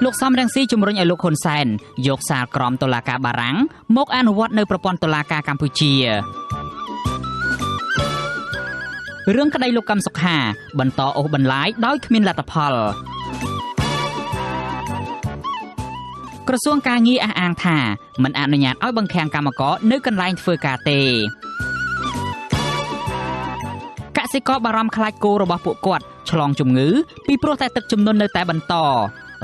លោកសំរងស៊ីជំរុញឲ្យលោកហ៊ុនសែនយកសាលក្រមតុលាការបារាំងមកអនុវត្តនៅប្រព័ន្ធតុលាការកម្ពុជារឿងក្តីលោកកឹមសុខាបន្តអូសបន្លាយដោយគ្មានលទ្ធផលក្រសួងការងារអះអាងថាមិនអនុញ្ញាតឲ្យបង្ខាំងកម្មករនៅកន្លែងធ្វើការទេកសិករបារម្ភខ្លាចគោរបស់ពួកគាត់ឆ្លងជំងឺពីព្រោះតែទឹកជំនន់នៅតែបន្ត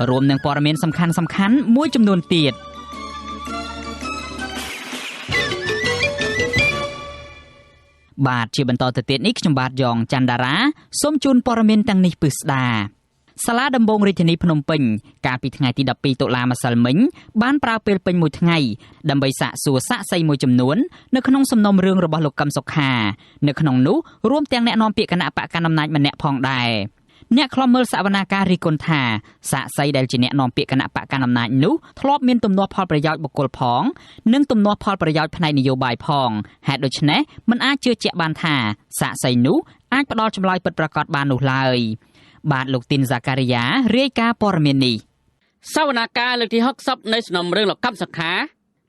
រួមនឹងព័ត៌មានសំខាន់មួយចំនួនទៀតបាទជាបន្តទៅទៀតនេះខ្ញុំបាទយ៉ងច័ន្ទដារាសូមជូនព័ត៌មានទាំងនេះពិស្ដាសាលាដំបងរាជធានីភ្នំពេញកាលពីថ្ងៃទី12តុលាម្សិលមិញបានប្រើពេលពេញមួយថ្ងៃដើម្បីសាកសួរសាក្សីមួយចំនួននៅក្នុងសំណុំរឿងរបស់លោកកឹមសុខានៅក្នុងនោះរួមទាំងអ្នកនាំពាក្យគណៈបកកណ្ដាលអំណាចម្នាក់ផងដែរអ្នកខ្លំមើលសវនាការរីគុណថាសាក្សីដែលជាអ្នកនាំពាក្យគណៈបកកណ្ដាលអំណាចនោះធ្លាប់មានទំនាស់ផលប្រយោជន៍បុគ្គលផងនិងទំនាស់ផលប្រយោជន៍ផ្នែកនយោបាយផងហេតុដូច្នេះមិនអាចជឿជាក់បានថាសាក្សីនោះអាចផ្ដល់ចម្លើយពិតប្រាកដបាននោះឡើយបាទលោកទីនហ្សាការីយ៉ារាយការណ៍ព័ត៌មាននេះសវនាការលើកទី60នៃសំណុំរឿងលោកកឹមសុខា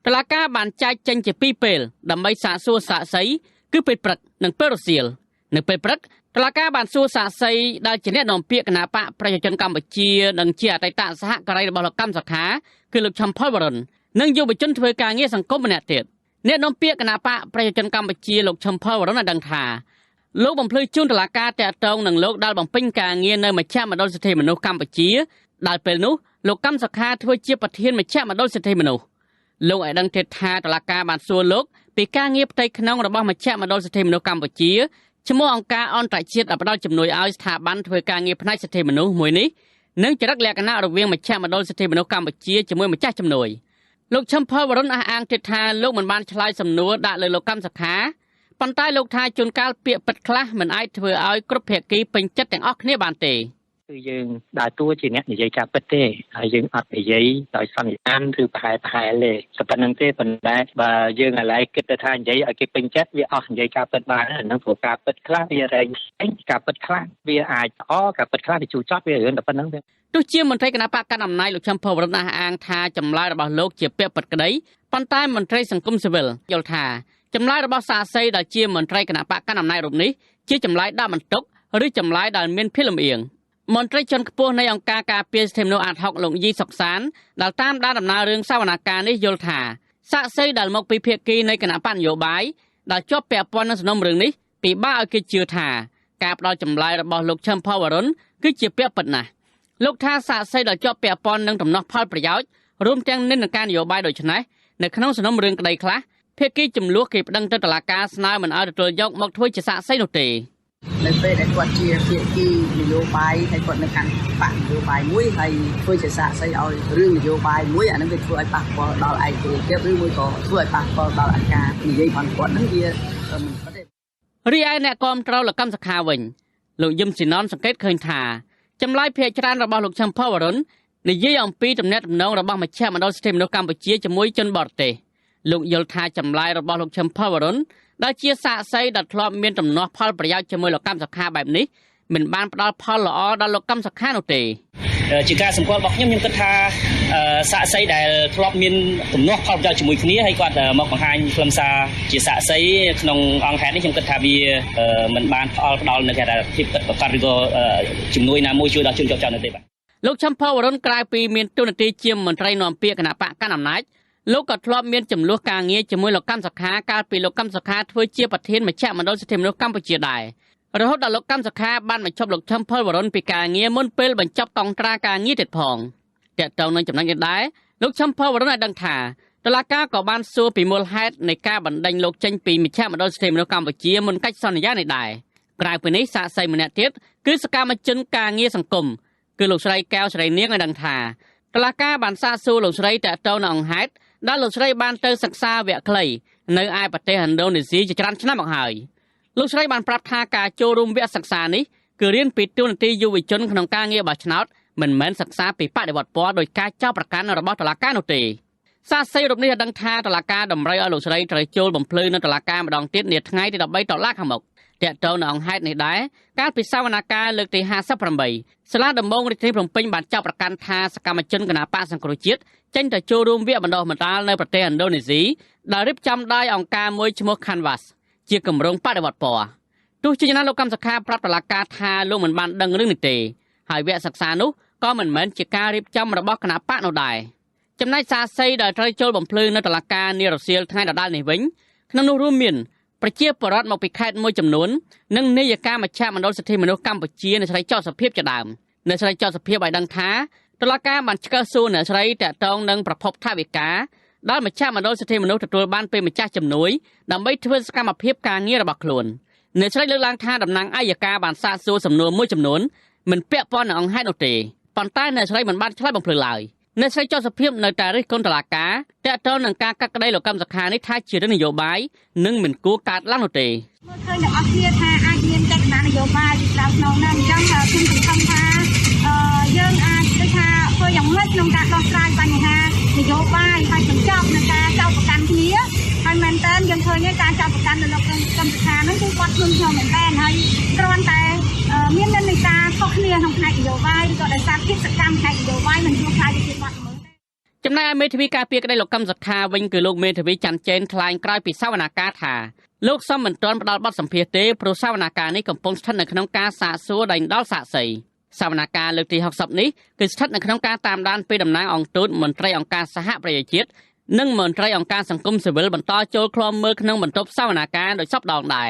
តុលាការបានចែកចេញជា2ពេលដើម្បីសាកសួរសាក្សីគឺពេលព្រឹកនិងពេលរសៀលនៅពេលព្រឹកតុលាការបានសួរសាក្សីដែលជាអ្នកនាំពាក្យគណៈបកប្រជាជនកម្ពុជានិងជាអតីតសហការីរបស់លោកកឹមសុខាគឺលោកឆំផលវរុននិងយុវជនធ្វើការងារសង្គមម្នាក់ទៀតអ្នកនាំពាក្យគណៈបកប្រជាជនកម្ពុជាលោកឆំផលវរុនបានដឹងថាលោកបំភ្លឺជូនតុលាការតាក់ទងនឹងលោកដែលបំពេញការងារនៅមជ្ឈមណ្ឌលសិទ្ធិមនុស្សកម្ពុជាដែលពេលនោះលោកកឹមសុខាធ្វើជាប្រធានមជ្ឈមណ្ឌលសិទ្ធិមនុស្សលោកឲ្យដឹងទៀតថាតុលាការបានសួរលោកពីការងារផ្ទៃក្នុងរបស់មជ្ឈមណ្ឌលសិទ្ធិមនុស្សកម្ពុជាឈ្មោះអង្គការអន្តរជាតិដែលផ្ដល់ជំនួយឲ្យស្ថាប័នធ្វើការងារផ្នែកសិទ្ធិមនុស្សមួយនេះនិងចរិតលក្ខណៈរវាងមជ្ឈមណ្ឌលសិទ្ធិមនុស្សកម្ពុជាជាមួយម្ចាស់ជំនួយលោកឆំផលវរុនអះអាងទៀតថាលោកមិនបានឆ្លើយសំណួរដាក់លើលោកកឹមសុខាប៉ុន្តែលោកថាជួនកាលពាក្យពិតខ្លះមិនអាចធ្វើឲ្យគ្រប់ភាគីពេញចិត្តទាំងអស់គ្នាបានទេគឺយើងដើរតួជាអ្នកនិយាយការពិតទេហើយយើងអត់និយាយដោយសន្និដ្ឋានឬប្រហែលទេតែប៉ុណ្្នឹងទេប៉ុន្តែបើយើងឥឡូវគិតទៅថានិយាយឲ្យគេពេញចិត្តវាអស់និយាយការពិតបានហ្នឹងព្រោះការពិតខ្លះវារែងការពិតខ្លះវាអាចការពិតខ្លះវាជូរចត់វារឿងតែប៉ុណ្្នឹងទេទោះជាមន្ត្រីគណៈបកកណ្ដាលអំណាចលោកឆំផលវរុនអះអាងថាចម្លើយរបស់លោកជាពាក្យពិតក្តីប៉ុន្តែមន្ត្រីសង្គមស៊ីវិលយល់ថាចម្លើយរបស់សាក្សីដែលជាមន្ត្រីគណៈបកកណ្ដាលអំណាចរូបនេះជាចម្លើយដាក់បន្ទុកឬចម្លើយដែលមានភាពលំអៀងមន្ត្រីជាន់ខ្ពស់នៃអង្គការការពារសិទ្ធិមនុស្សអាត60លោកយីសុកសានដែលតាមដានដំណើររឿងសវនាការនេះយល់ថាសាក្សីដែលមកពីភាគីនៃគណៈបកនយោបាយដែលជាប់ពាក់ព័ន្ធនឹងសំណុំរឿងនេះពិបាកឲ្យគេជឿថាការផ្ដល់ចម្លើយរបស់លោកឆំផលវរុនគឺជាពាក្យពិតណាស់លោកថាសាក្សីដែលជាប់ពាក់ព័ន្ធនឹងដំណោះផលប្រយោជន៍រួមទាំងនិន្នាការនយោបាយដូចនេះនៅក្នុងសំណុំរឿងក្តីខ្លះភាគីចំនួនគេប្តឹងទៅតុលាការស្នើមិនឲ្យទទួលយកមកធ្វើជាសាក្សីនោះទេនៅពេលដែលគាត់ជាភាគីនយោបាយហើយគាត់នៅខាងបកនយោបាយមួយហើយធ្វើជាសាក្សីឲ្យរឿងនយោបាយមួយអានឹងវាធ្វើឲ្យប៉ះពាល់ដល់ឯករាជ្យភាពឬមួយក៏ធ្វើឲ្យប៉ះពាល់ដល់អាការនិយាយរបស់គាត់ហ្នឹងវាមិនពិតទេរីឯអ្នកគាំទ្រលោកកឹមសុខាវិញលោកយឹមស៊ីណនសង្កេតឃើញថាចម្លើយភាគច្រើនរបស់លោកឆំផលវរុននិយាយអំពីទំនាក់ទំនងរបស់មជ្ឈមណ្ឌលសិទ្ធិមនុស្សកម្ពុជាជាមួយជនបរទេសលោកយល់ថាចម្លើយរបស់លោកឆំផលវរុនដែលជាសាក្សីដែលធ្លាប់មានទំនាស់ផលប្រយោជន៍ជាមួយលោកកឹមសុខាបែបនេះមិនបានផ្ដល់ផលល្អដល់លោកកឹមសុខានោះទេជាការសម្គាល់របស់ខ្ញុំគិតថាសាក្សីដែលធ្លាប់មានទំនាស់ផលប្រយោជន៍ជាមួយគ្នាហើយគាត់មកបង្ហាញខ្លឹមសារជាសាក្សីក្នុងអង្គហេតុនេះខ្ញុំគិតថាវាមិនបានផ្ដល់នៅគេថាភាពពិតប្រាកដឬក៏ជំនួយណាមួយជួយដល់ជនជាប់ចោទនោះទេបាទលោកឆំផលវរុនក្រៅពីមានតួនាទីជាមន្ត្រីនាំពាក្យគណៈបកកណ្ដាលអំណាចលោកក៏ធ្លាប់មានចំនួនការងារជាមួយលោកកឹមសុខាកាលពីលោកកឹមសុខាធ្វើជាប្រធានមជ្ឈមណ្ឌលសិទ្ធិមនុស្សកម្ពុជាដែររហូតដល់លោកកឹមសុខាបានបញ្ចប់លោកឆំផលវរុនពីការងារមុនពេលបញ្ចប់កងត្រាការងារទៀតផងតែតើនឹងចំណុចនេះដែរលោកឆំផលវរុនឲ្យដឹងថាតុលាការក៏បានសួរពីមូលហេតុនៃការបណ្តេញលោកចេញពីមជ្ឈមណ្ឌលសិទ្ធិមនុស្សកម្ពុជាមុនកិច្ចសន្យានេះដែរក្រៅពីនេះសាក្សីម្នាក់ទៀតគឺសកម្មជនការងារសង្គមគឺលោកស្រីកែវសេរីនាងឲ្យដឹងថាតុលាការបានសាកសួរលោកស្រីតាក់ទងនឹងអង្គហេតុដែលលោកស្រីបានទៅសិក្សាវគ្គខ្លីនៅឯប្រទេសឥណ្ឌូនេស៊ីជាច្រើនឆ្នាំមកហើយលោកស្រីបានប្រាប់ថាការចូលរួមវគ្គសិក្សានេះគឺរៀនពីតួនាទីយុវជនក្នុងការងារបោះឆ្នោតមិនមែនសិក្សាពីបដិវត្តពណ៌ដោយការចោទប្រកាន់របស់តុលាការនោះទេសាក្សីរូបនេះបានដឹងថាតុលាការតម្រូវឲ្យលោកស្រីត្រូវចូលបំភ្លឺនៅតុលាការម្ដងទៀតនាថ្ងៃទី13តុលាខាងមុខ តាក់ទងនឹងអង្គហេតុនេះដែរកាលពីសវនកម្មលើកទី58សាលាដំបងរាជធានីភ្នំពេញបានចាប់ប្រកាន់ថាសកម្មជនគណបកសង្គ្រោះជាតិចេញទៅចូលរួមវគ្គបណ្ដុះបណ្ដាលនៅប្រទេសឥណ្ឌូនេស៊ីដែលរៀបចំដោយអង្គការមួយឈ្មោះ Canvas ជាគម្រោងបដិវត្តពណ៌ទោះជាយ៉ាងណាលោកកម្មសខាប្រាប់តុលាការថាលោកមិនបានដឹងរឿងនេះទេហើយវគ្គសិក្សានោះក៏មិនមែនជាការរៀបចំរបស់គណបកនោះដែរចំណែកសារសីដែលត្រូវចូលបំភ្លឺនៅតុលាការនារសៀលថ្ងៃដដែលនេះវិញក្នុងនោះរួមមានប្រជាពលរដ្ឋមកពីខេត្តមួយចំនួននិងនាយិកាមជ្ឈមណ្ឌលសិទ្ធិមនុស្សកម្ពុជានៅស្រីចោតសុភាពជាដើមនៅស្រីចោតសុភាពឲ្យដឹងថាតុលាការបានឆ្កឹះសួរអ្នកស្រីតាក់ទងនឹងប្រភពថវិកាដែលមជ្ឈមណ្ឌលសិទ្ធិមនុស្សទទួលបានពីម្ចាស់ជំនួយដើម្បីធ្វើសកម្មភាពការងាររបស់ខ្លួនអ្នកស្រីលើកឡើងថាតំណាងអัยការបានសាកសួរសំណួរមួយចំនួនមិនពាក់ព័ន្ធនឹងអង្គហេតុនោះទេប៉ុន្តែអ្នកស្រីមិនបានឆ្លើយបំភ្លឺឡើយអ្នកស្រីចោតសុភាពនៅតែរិះគន់តុលាការតាក់ទងនឹងការកាត់ក្តីលោកកម្មសខានេះថាជារឿងនយោបាយនិងមិនគួរកើតឡើងនោះទេមើលឃើញអ្នកអស់គ្នាថាអាចមានចេតនានយោបាយពីក្រៅក្នុងនោះអញ្ចឹងខ្ញុំសង្ឃឹមថាយើងអាចដូចថាធ្វើយ៉ាងម៉េចក្នុងការដោះស្រាយបញ្ហានយោបាយហើយបញ្ចប់នឹងការចោទប្រកាន់គ្នាហើយមែនតើយើងឃើញការចោទប្រកាន់នៅលោកកម្មសខានោះគឺគាត់ខ្លួនខ្ញុំមែនតើហើយគ្រាន់តែមាននិន្នាការខុសគ្នាក្នុងផ្នែកនយោបាយឬក៏ដោយសារភាពសកម្មផ្នែកនយោបាយមិនជួបផ្នែកវិទ្យាសាស្ត្រមើលចំណែកឯមេធាវីការពារក្តីលោកកម្មសខាវិញគឺលោកមេធាវីច័ន្ទចេនថ្លែងក្រោយពីសវនកម្មថាលោកសំមិនទាន់ផ្ដល់បទសម្ភាសន៍ទេព្រោះសវនកម្មនេះកំពុងស្ថិតនៅក្នុងការសាកសួរដេញដោលសាក្សីសវនកម្មលើកទី60នេះគឺស្ថិតនៅក្នុងការតាមដានពីតំណាងអង្គទូតមន្ត្រីអង្គការសហប្រជាជាតិនិងមន្ត្រីអង្គការសង្គមស៊ីវិលបន្តចូលឃ្លាំមើលក្នុងបន្ទប់សវនកម្មដោយសពដងដែរ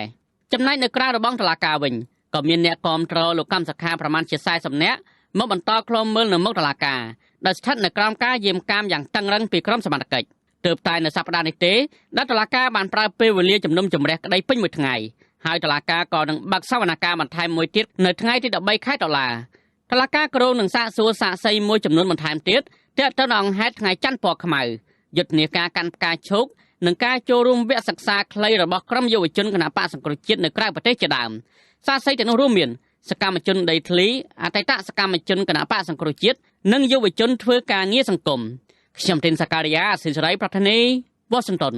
ចំណែកនៅក្រៅរបងតុលាការវិញក៏មានអ្នកគាំទ្រលោកកម្មសខាប្រមាណជា40នាក់មកបន្តឃ្លាំមើលនៅមុខតុលាការដែលស្ថិតនៅក្រោមការយាមកាមយ៉ាងតឹងរ៉ឹងពីក្រុមសមត្ថកិច្ចទើបតែនៅសប្តាហ៍នេះទេដែលតុលាការបានប្រើពេលវេលាជំនុំជម្រះក្តីពេញមួយថ្ងៃហើយតុលាការក៏នឹងបើកសវនកម្មបន្ថែមមួយទៀតនៅថ្ងៃទី13ខែតុលាតុលាការក្រុងនឹងសាកសួរសាក្សីមួយចំនួនបន្ថែមទៀតទាក់ទងនឹងអង្គហេតុថ្ងៃច័ន្ទពណ៌ខ្មៅយុទ្ធនាការកាន់ផ្កាឈូកនិងការចូលរួមវគ្គសិក្សាខ្លីរបស់ក្រុមយុវជនគណបកសង្គ្រោះជាតិនៅក្រៅប្រទេសជាដើមសាក្សីទាំងនោះរួមមានសកម្មជនដីធ្លីអតីតសកម្មជនគណបកសង្គ្រោះជាតិនិងយុវជនធ្វើការងារសង្គមខ្ញុំទីនសាការីយ៉ាសិរីប្រធានីវ៉ាស៊ីនតោន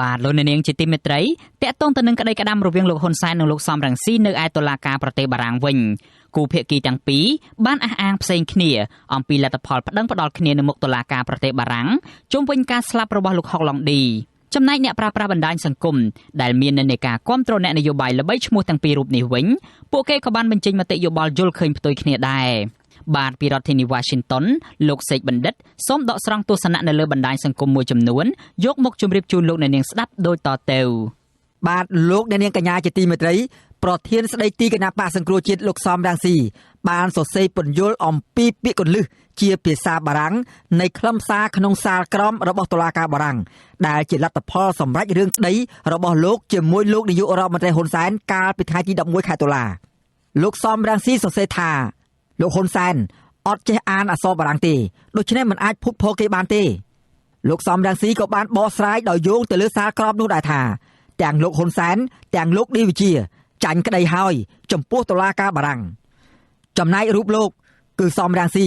បាទលោកនាងជាទីមេត្រីតកតងទៅនឹងក្តីក្តាំរវាងលោកហ៊ុនសែននិងលោកសំរងស៊ីនៅឯតុលាការប្រទេសបារាំងវិញគូភាគីទាំងពីរបានអះអាងផ្សេងគ្នាអំពីលទ្ធផលប្តឹងផ្តល់គ្នានៅមុខតុលាការប្រទេសបារាំងជុំវិញការស្លាប់របស់លោកហុកឡុងឌីចំណែកអ្នកប្រើប្រាស់បណ្ដាញសង្គមដែលមាននិន្នាការគាំទ្រអ្នកនយោបាយល្បីឈ្មោះទាំងពីររូបនេះវិញពួកគេក៏បានបញ្ចេញមតិយោបល់យល់ឃើញផ្ទុយគ្នាដែរបាទពីរដ្ឋធានី Washington លោកសេកបណ្ឌិតសូមដកស្រង់ទស្សនៈនៅលើបណ្ដាញសង្គមមួយចំនួនយកមកជម្រាបជូនលោកអ្នកនាងស្ដាប់ដូចតទៅបាទលោកអ្នកនាងកញ្ញាជាទីមេត្រីប្រធានស្ដីទីគណៈបកសង្គ្រោះជាតិលោកសំរងស៊ីបានសរសេរពន្យល់អំពីពាក្យកន្លឹះជាភាសាបារាំងនៃខ្លឹមសារក្នុងសាលក្រមរបស់តុលាការបារាំងដែលជាលទ្ធផលសម្រាប់រឿងក្តីរបស់លោកជាមួយលោកនាយករដ្ឋមន្ត្រីហ៊ុនសែនកាលពីថ្ងៃទី11ខែតុលាលោកសំរងស៊ីសរសេរថាលោកហ៊ុនសែនអត់ចេះអានអក្សរបារាំងទេដូច្នេះមិនអាចភុតភរគេបានទេលោកសំរងស៊ីក៏បានបកស្រាយដោយយោងទៅលើសាលក្រមនោះដែរថាទាំងលោកហ៊ុនសែនទាំងលោកឌីវិជាចាញ់ក្តីហើយចំពោះតុលាការបារាំងចំណែករូបលោកគឺសំរងស៊ី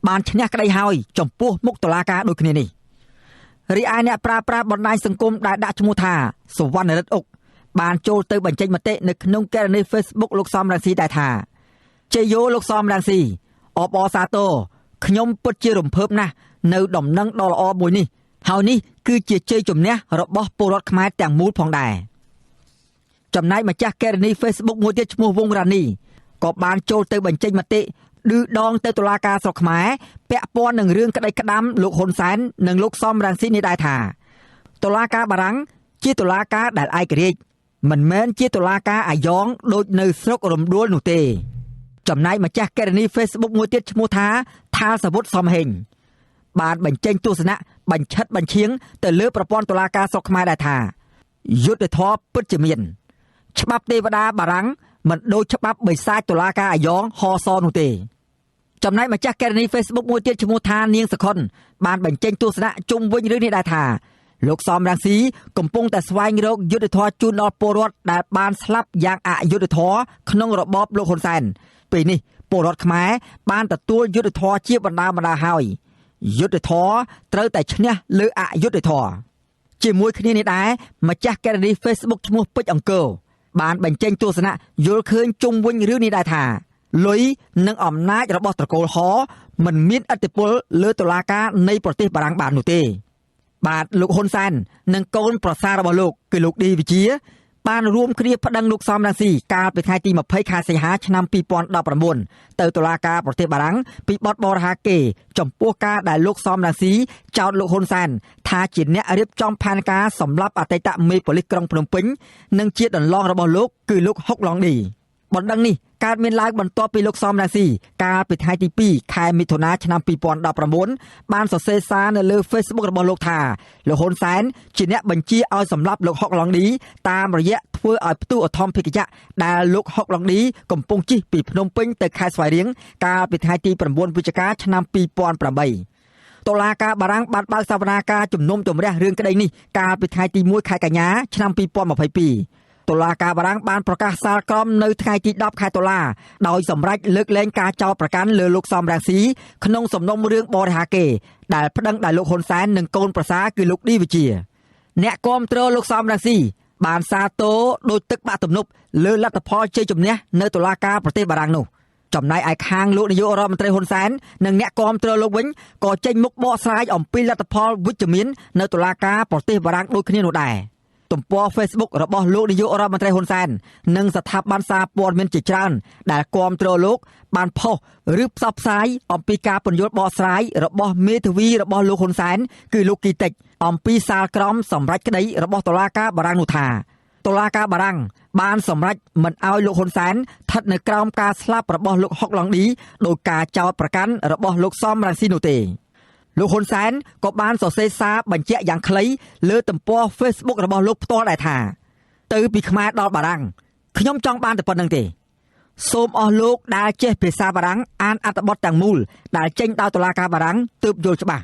បានឈ្នះក្តីហើយចំពោះមុខតុលាការដូចគ្នានេះរីឯអ្នកប្រើប្រាស់បណ្ដាញសង្គមដែលដាក់ឈ្មោះថាសវណ្ណរិទ្ធអុកបានចូលទៅបញ្ចេញមតិនៅក្នុងកេរនី Facebook លោកសំរងស៊ីដែរថាជ័យយោលោកសំរងស៊ីអបអរសាទរខ្ញុំពិតជារំភើបណាស់នៅដំណឹងដ៏ល្អមួយនេះហើយនេះគឺជាជ័យជំនះរបស់ពលរដ្ឋខ្មែរទាំងមូលផងដែរចំណែកម្ចាស់កេរនី Facebook មួយទៀតឈ្មោះវងរ៉ានីក៏បានចូលទៅបញ្ចេញមតិឌឺដងទៅតុលាការស្រុកខ្មែរពាក់ព័ន្ធនឹងរឿងក្តីក្តាំលោកហ៊ុនសែននិងលោកសំរងស៊ីនេះដែរថាតុលាការបារាំងជាតុលាការដែលឯករាជ្យមិនមែនជាតុលាការអាយ៉ងដូចនៅស្រុករំដួលនោះទេចំណែកម្ចាស់កេរនី Facebook មួយទៀតឈ្មោះថាថាលសវុតសំហេងបានបញ្ចេញទស្សនៈបញ្ឆិតបញ្ឈៀងទៅលើប្រព័ន្ធតុលាការស្រុកខ្មែរដែរថាយុត្តិធម៌ពិតជាមានច្បាប់ទេវតាបារាំងមិនដូចច្បាប់បិសាចតុលាការអាយ៉ងហសនោះទេចំណែកម្ចាស់កេរនី Facebook មួយទៀតឈ្មោះថានាងសខុនបានបញ្ចេញទស្សនៈជុំវិញរឿងនេះដែរថាលោកសំរងស៊ីកំពុងតែស្វែងរកយុត្តិធម៌ជូនដល់ពលរដ្ឋដែលបានស្លាប់យ៉ាងអយុត្តិធម៌ក្នុងរបបលោកហ៊ុនសែនពេលនេះពលរដ្ឋខ្មែរបានទទួលយុត្តិធម៌ជាបណ្ដាហើយយុត្តិធម៌ត្រូវតែឈ្នះលើអយុត្តិធម៌ជាមួយគ្នានេះដែរម្ចាស់កេរនី Facebook ឈ្មោះពេជ្រអង្គរ បានបញ្ចេញទស្សនៈយល់ឃើញជុំវិញរឿងនេះដែរថាលុយនិងអំណាចរបស់ត្រកូលហមិនមានឥទ្ធិពលលើតុលាការនៃប្រទេសបារាំងបាននោះទេបាទលោកហ៊ុនសែននិងកូនប្រសាររបស់លោកគឺលោកឌីវិជាបានរួមគ្នាប្តឹងលោកសំរងស៊ីកាលពីថ្ងៃទី20ខែសីហាឆ្នាំ2019ទៅតុលាការប្រទេសបារាំងពីបទបរិហាកេរចំពោះការដែលលោកសំរងស៊ីចោទលោកហ៊ុនសែនថាជាអ្នករៀបចំផែនការសម្លាប់អតីតមេប៉ូលីសក្រុងភ្នំពេញនិងជាដន្លងរបស់លោកគឺលោកហុកឡុងឌីបណ្ដឹងនេះកើតមានឡើងបន្ទាប់ពីលោកសំរងស៊ីកាលពីថ្ងៃទី2ខែមិថុនាឆ្នាំ2019បានសរសេរសារនៅលើ Facebook របស់លោកថាលោកហ៊ុនសែនជាអ្នកបញ្ជាឲ្យសម្លាប់លោកហុកឡុងឌីតាមរយៈធ្វើឲ្យផ្ទុះអធម្មភិកយៈដែលលោកហុកឡុងឌីកំពុងជិះពីភ្នំពេញទៅខេត្តស្វាយរៀងកាលពីថ្ងៃទី9វិច្ឆិកាឆ្នាំ2008តុលាការបារាំងបានបើកសវនាការជំនុំជម្រះរឿងក្តីនេះកាលពីថ្ងៃទី1ខែកញ្ញាឆ្នាំ2022តុលាការបារាំងបានប្រកាសសាលក្រមនៅថ្ងៃទី10ខែតុលាដោយសម្រេចលើកលែងការចោទប្រកាន់លើលោកសំរងស៊ីក្នុងសំណុំរឿងបរិហាកេរដែលប្តឹងដោយលោកហ៊ុនសែននិងកូនប្រសារគឺលោកឌីវិជាអ្នកគាំទ្រលោកសំរងស៊ីបានសាទរដោយទឹកបាក់ទំនប់លើលទ្ធផលជ័យជំនះនៅតុលាការប្រទេសបារាំងនោះចំណែកឯខាងលោកនាយករដ្ឋមន្ត្រីហ៊ុនសែននិងអ្នកគាំទ្រលោកវិញក៏ចេញមុខបកស្រាយអំពីលទ្ធផលវិជ្ជមាននៅតុលាការប្រទេសបារាំងដូចគ្នានោះដែរទំព័រ Facebook របស់លោកនាយករដ្ឋមន្ត្រីហ៊ុនសែននិងស្ថាប័នសារព័ត៌មានជាច្រើនដែលគាំទ្រលោកបានផុសឬផ្សព្វផ្សាយអំពីការពន្យល់បកស្រាយរបស់មេធាវីរបស់លោកហ៊ុនសែនគឺលោកគីតិចអំពីសាលក្រមសម្រេចក្តីរបស់តុលាការបារាំងនោះថាតុលាការបារាំងបានសម្រេចមិនឲ្យលោកហ៊ុនសែនស្ថិតនៅក្រោមការស្លាប់របស់លោកហុកឡុងឌីដោយការចោទប្រកាន់របស់លោកសំរងស៊ីនោះទេលោកហ៊ុនសែនក៏បានសរសេរសារបញ្ជាក់យ៉ាងខ្លីលើទំព័រ Facebook របស់លោកផ្ទាល់ដែរថាទៅពីខ្មែរដល់បារាំងខ្ញុំចង់បានតែប៉ុណ្្នឹងទេសូមអស់លោកដែលចេះភាសាបារាំងអានអត្ថបទទាំងមូលដែលចេញដោយតុលាការបារាំងទើបយល់ច្បាស់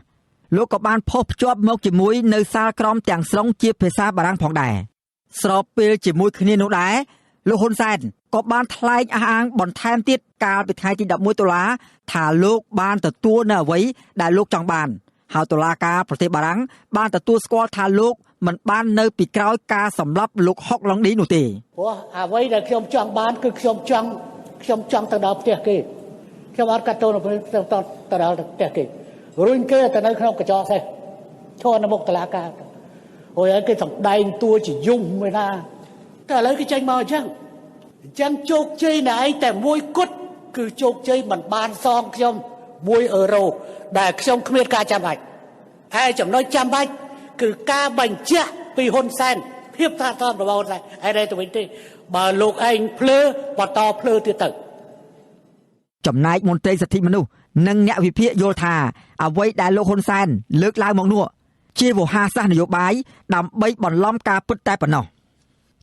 លោកក៏បានផុសភ្ជាប់មកជាមួយនៅសាលក្រមទាំងស្រុងជាភាសាបារាំងផងដែរស្របពេលជាមួយគ្នានោះដែរលោកហ៊ុនសែនក៏បានថ្លែងអះអាងបន្ថែមទៀតកាលពីថ្ងៃទី11តុលាថាលោកបានទទួលនៅអ្វីដែលលោកចង់បានហើយតុលាការប្រទេសបារាំងបានទទួលស្គាល់ថាលោកមិនបាននៅពីក្រោយការសម្លាប់លោកហុកឡុងឌីនោះទេព្រោះអ្វីដែលខ្ញុំចង់បានគឺខ្ញុំចង់ទៅដល់ផ្ទះគេខ្ញុំអត់កាត់ទោសទៅដល់ផ្ទះគេរុញគេទៅនៅក្នុងកញ្ចក់សេះឈរនៅមុខតុលាការហើយគេសម្ដែងតួជាយំមួយណាតែឥឡូវគេចេញមកអញ្ចឹងជោគជ័យណែឯងតែមួយគត់គឺជោគជ័យមិនបានសងខ្ញុំ€1ដែលខ្ញុំគ្មានការចាំបាច់ហើយចំណុចចាំបាច់គឺការបញ្ជាក់ពីហ៊ុនសែនភាពថាតបរបស់ហ៊ុនសែនហើយទៅវិញទេបើលោកឯងភ្លើបន្តភ្លើទៀតទៅចំណែកមន្ត្រីសិទ្ធិមនុស្សនិងអ្នកវិភាគយល់ថាអ្វីដែលលោកហ៊ុនសែនលើកឡើងមកនោះជាវោហារសាស្ត្រនយោបាយដើម្បីបន្លំការពិតតែប៉ុណ្ណោះ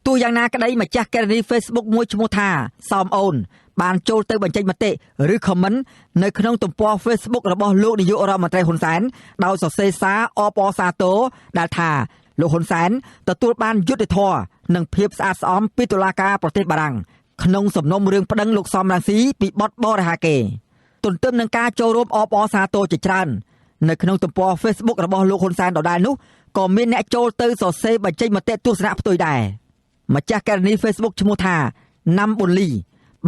ទោះយ៉ាងណាក្តីម្ចាស់ករណី Facebook មួយឈ្មោះថាសោមអូនបានចូលទៅបញ្ចេញមតិឬ comment នៅក្នុងទំព័រ Facebook របស់លោកនាយករដ្ឋមន្ត្រីហ៊ុនសែនដោយសរសេរសារអបអរសាទរដែលថាលោកហ៊ុនសែនទទួលបានយុត្តិធម៌និងភាពស្អាតស្អំពីតុលាការប្រទេសបារាំងក្នុងសំណុំរឿងប្តឹងលោកសំរងស៊ីពីបទបរិហាកេរទន្ទឹមនឹងការចូលរួមអបអរសាទរជាច្រើននៅក្នុងទំព័រ Facebook របស់លោកហ៊ុនសែនដដែលនោះក៏មានអ្នកចូលទៅសរសេរបញ្ចេញមតិទស្សនៈផ្ទុយដែរម្ចាស់ករណី Facebook ឈ្មោះថាណាំប៊ុនលី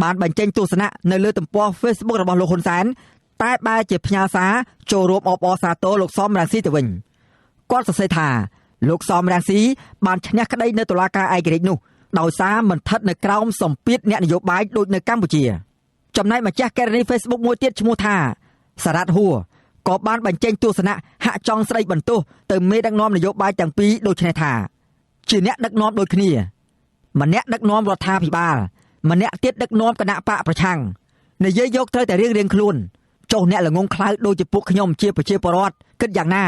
បានបញ្ចេញទស្សនៈនៅលើទំព័រ Facebook របស់លោកហ៊ុនសែនតែបែរជាផ្ញើសារចូលរួមអបអរសាទរលោកសំរងស៊ីទៅវិញគាត់សរសេរថាលោកសំរងស៊ីបានឈ្នះក្តីនៅតុលាការឯករាជ្យនោះដោយសារមិនស្ថិតនៅក្រោមសម្ពាធអ្នកនយោបាយដូចនៅកម្ពុជាចំណែកម្ចាស់ករណី Facebook មួយទៀតឈ្មោះថាសារ៉ាត់ហួរក៏បានបញ្ចេញទស្សនៈហាក់ចង់ស្ដីបន្ទោសទៅមេដឹកនាំនយោបាយទាំងពីរដូចនេះថាជាអ្នកដឹកនាំដូចគ្នាម្នាក់ដឹកនាំរដ្ឋាភិបាលម្នាក់ទៀតដឹកនាំគណៈបកប្រឆាំងនិយាយយកត្រូវតែរៀងខ្លួនចុះអ្នកល្ងងខ្លៅដូចជាពួកខ្ញុំជាប្រជាពលរដ្ឋគិតយ៉ាងណា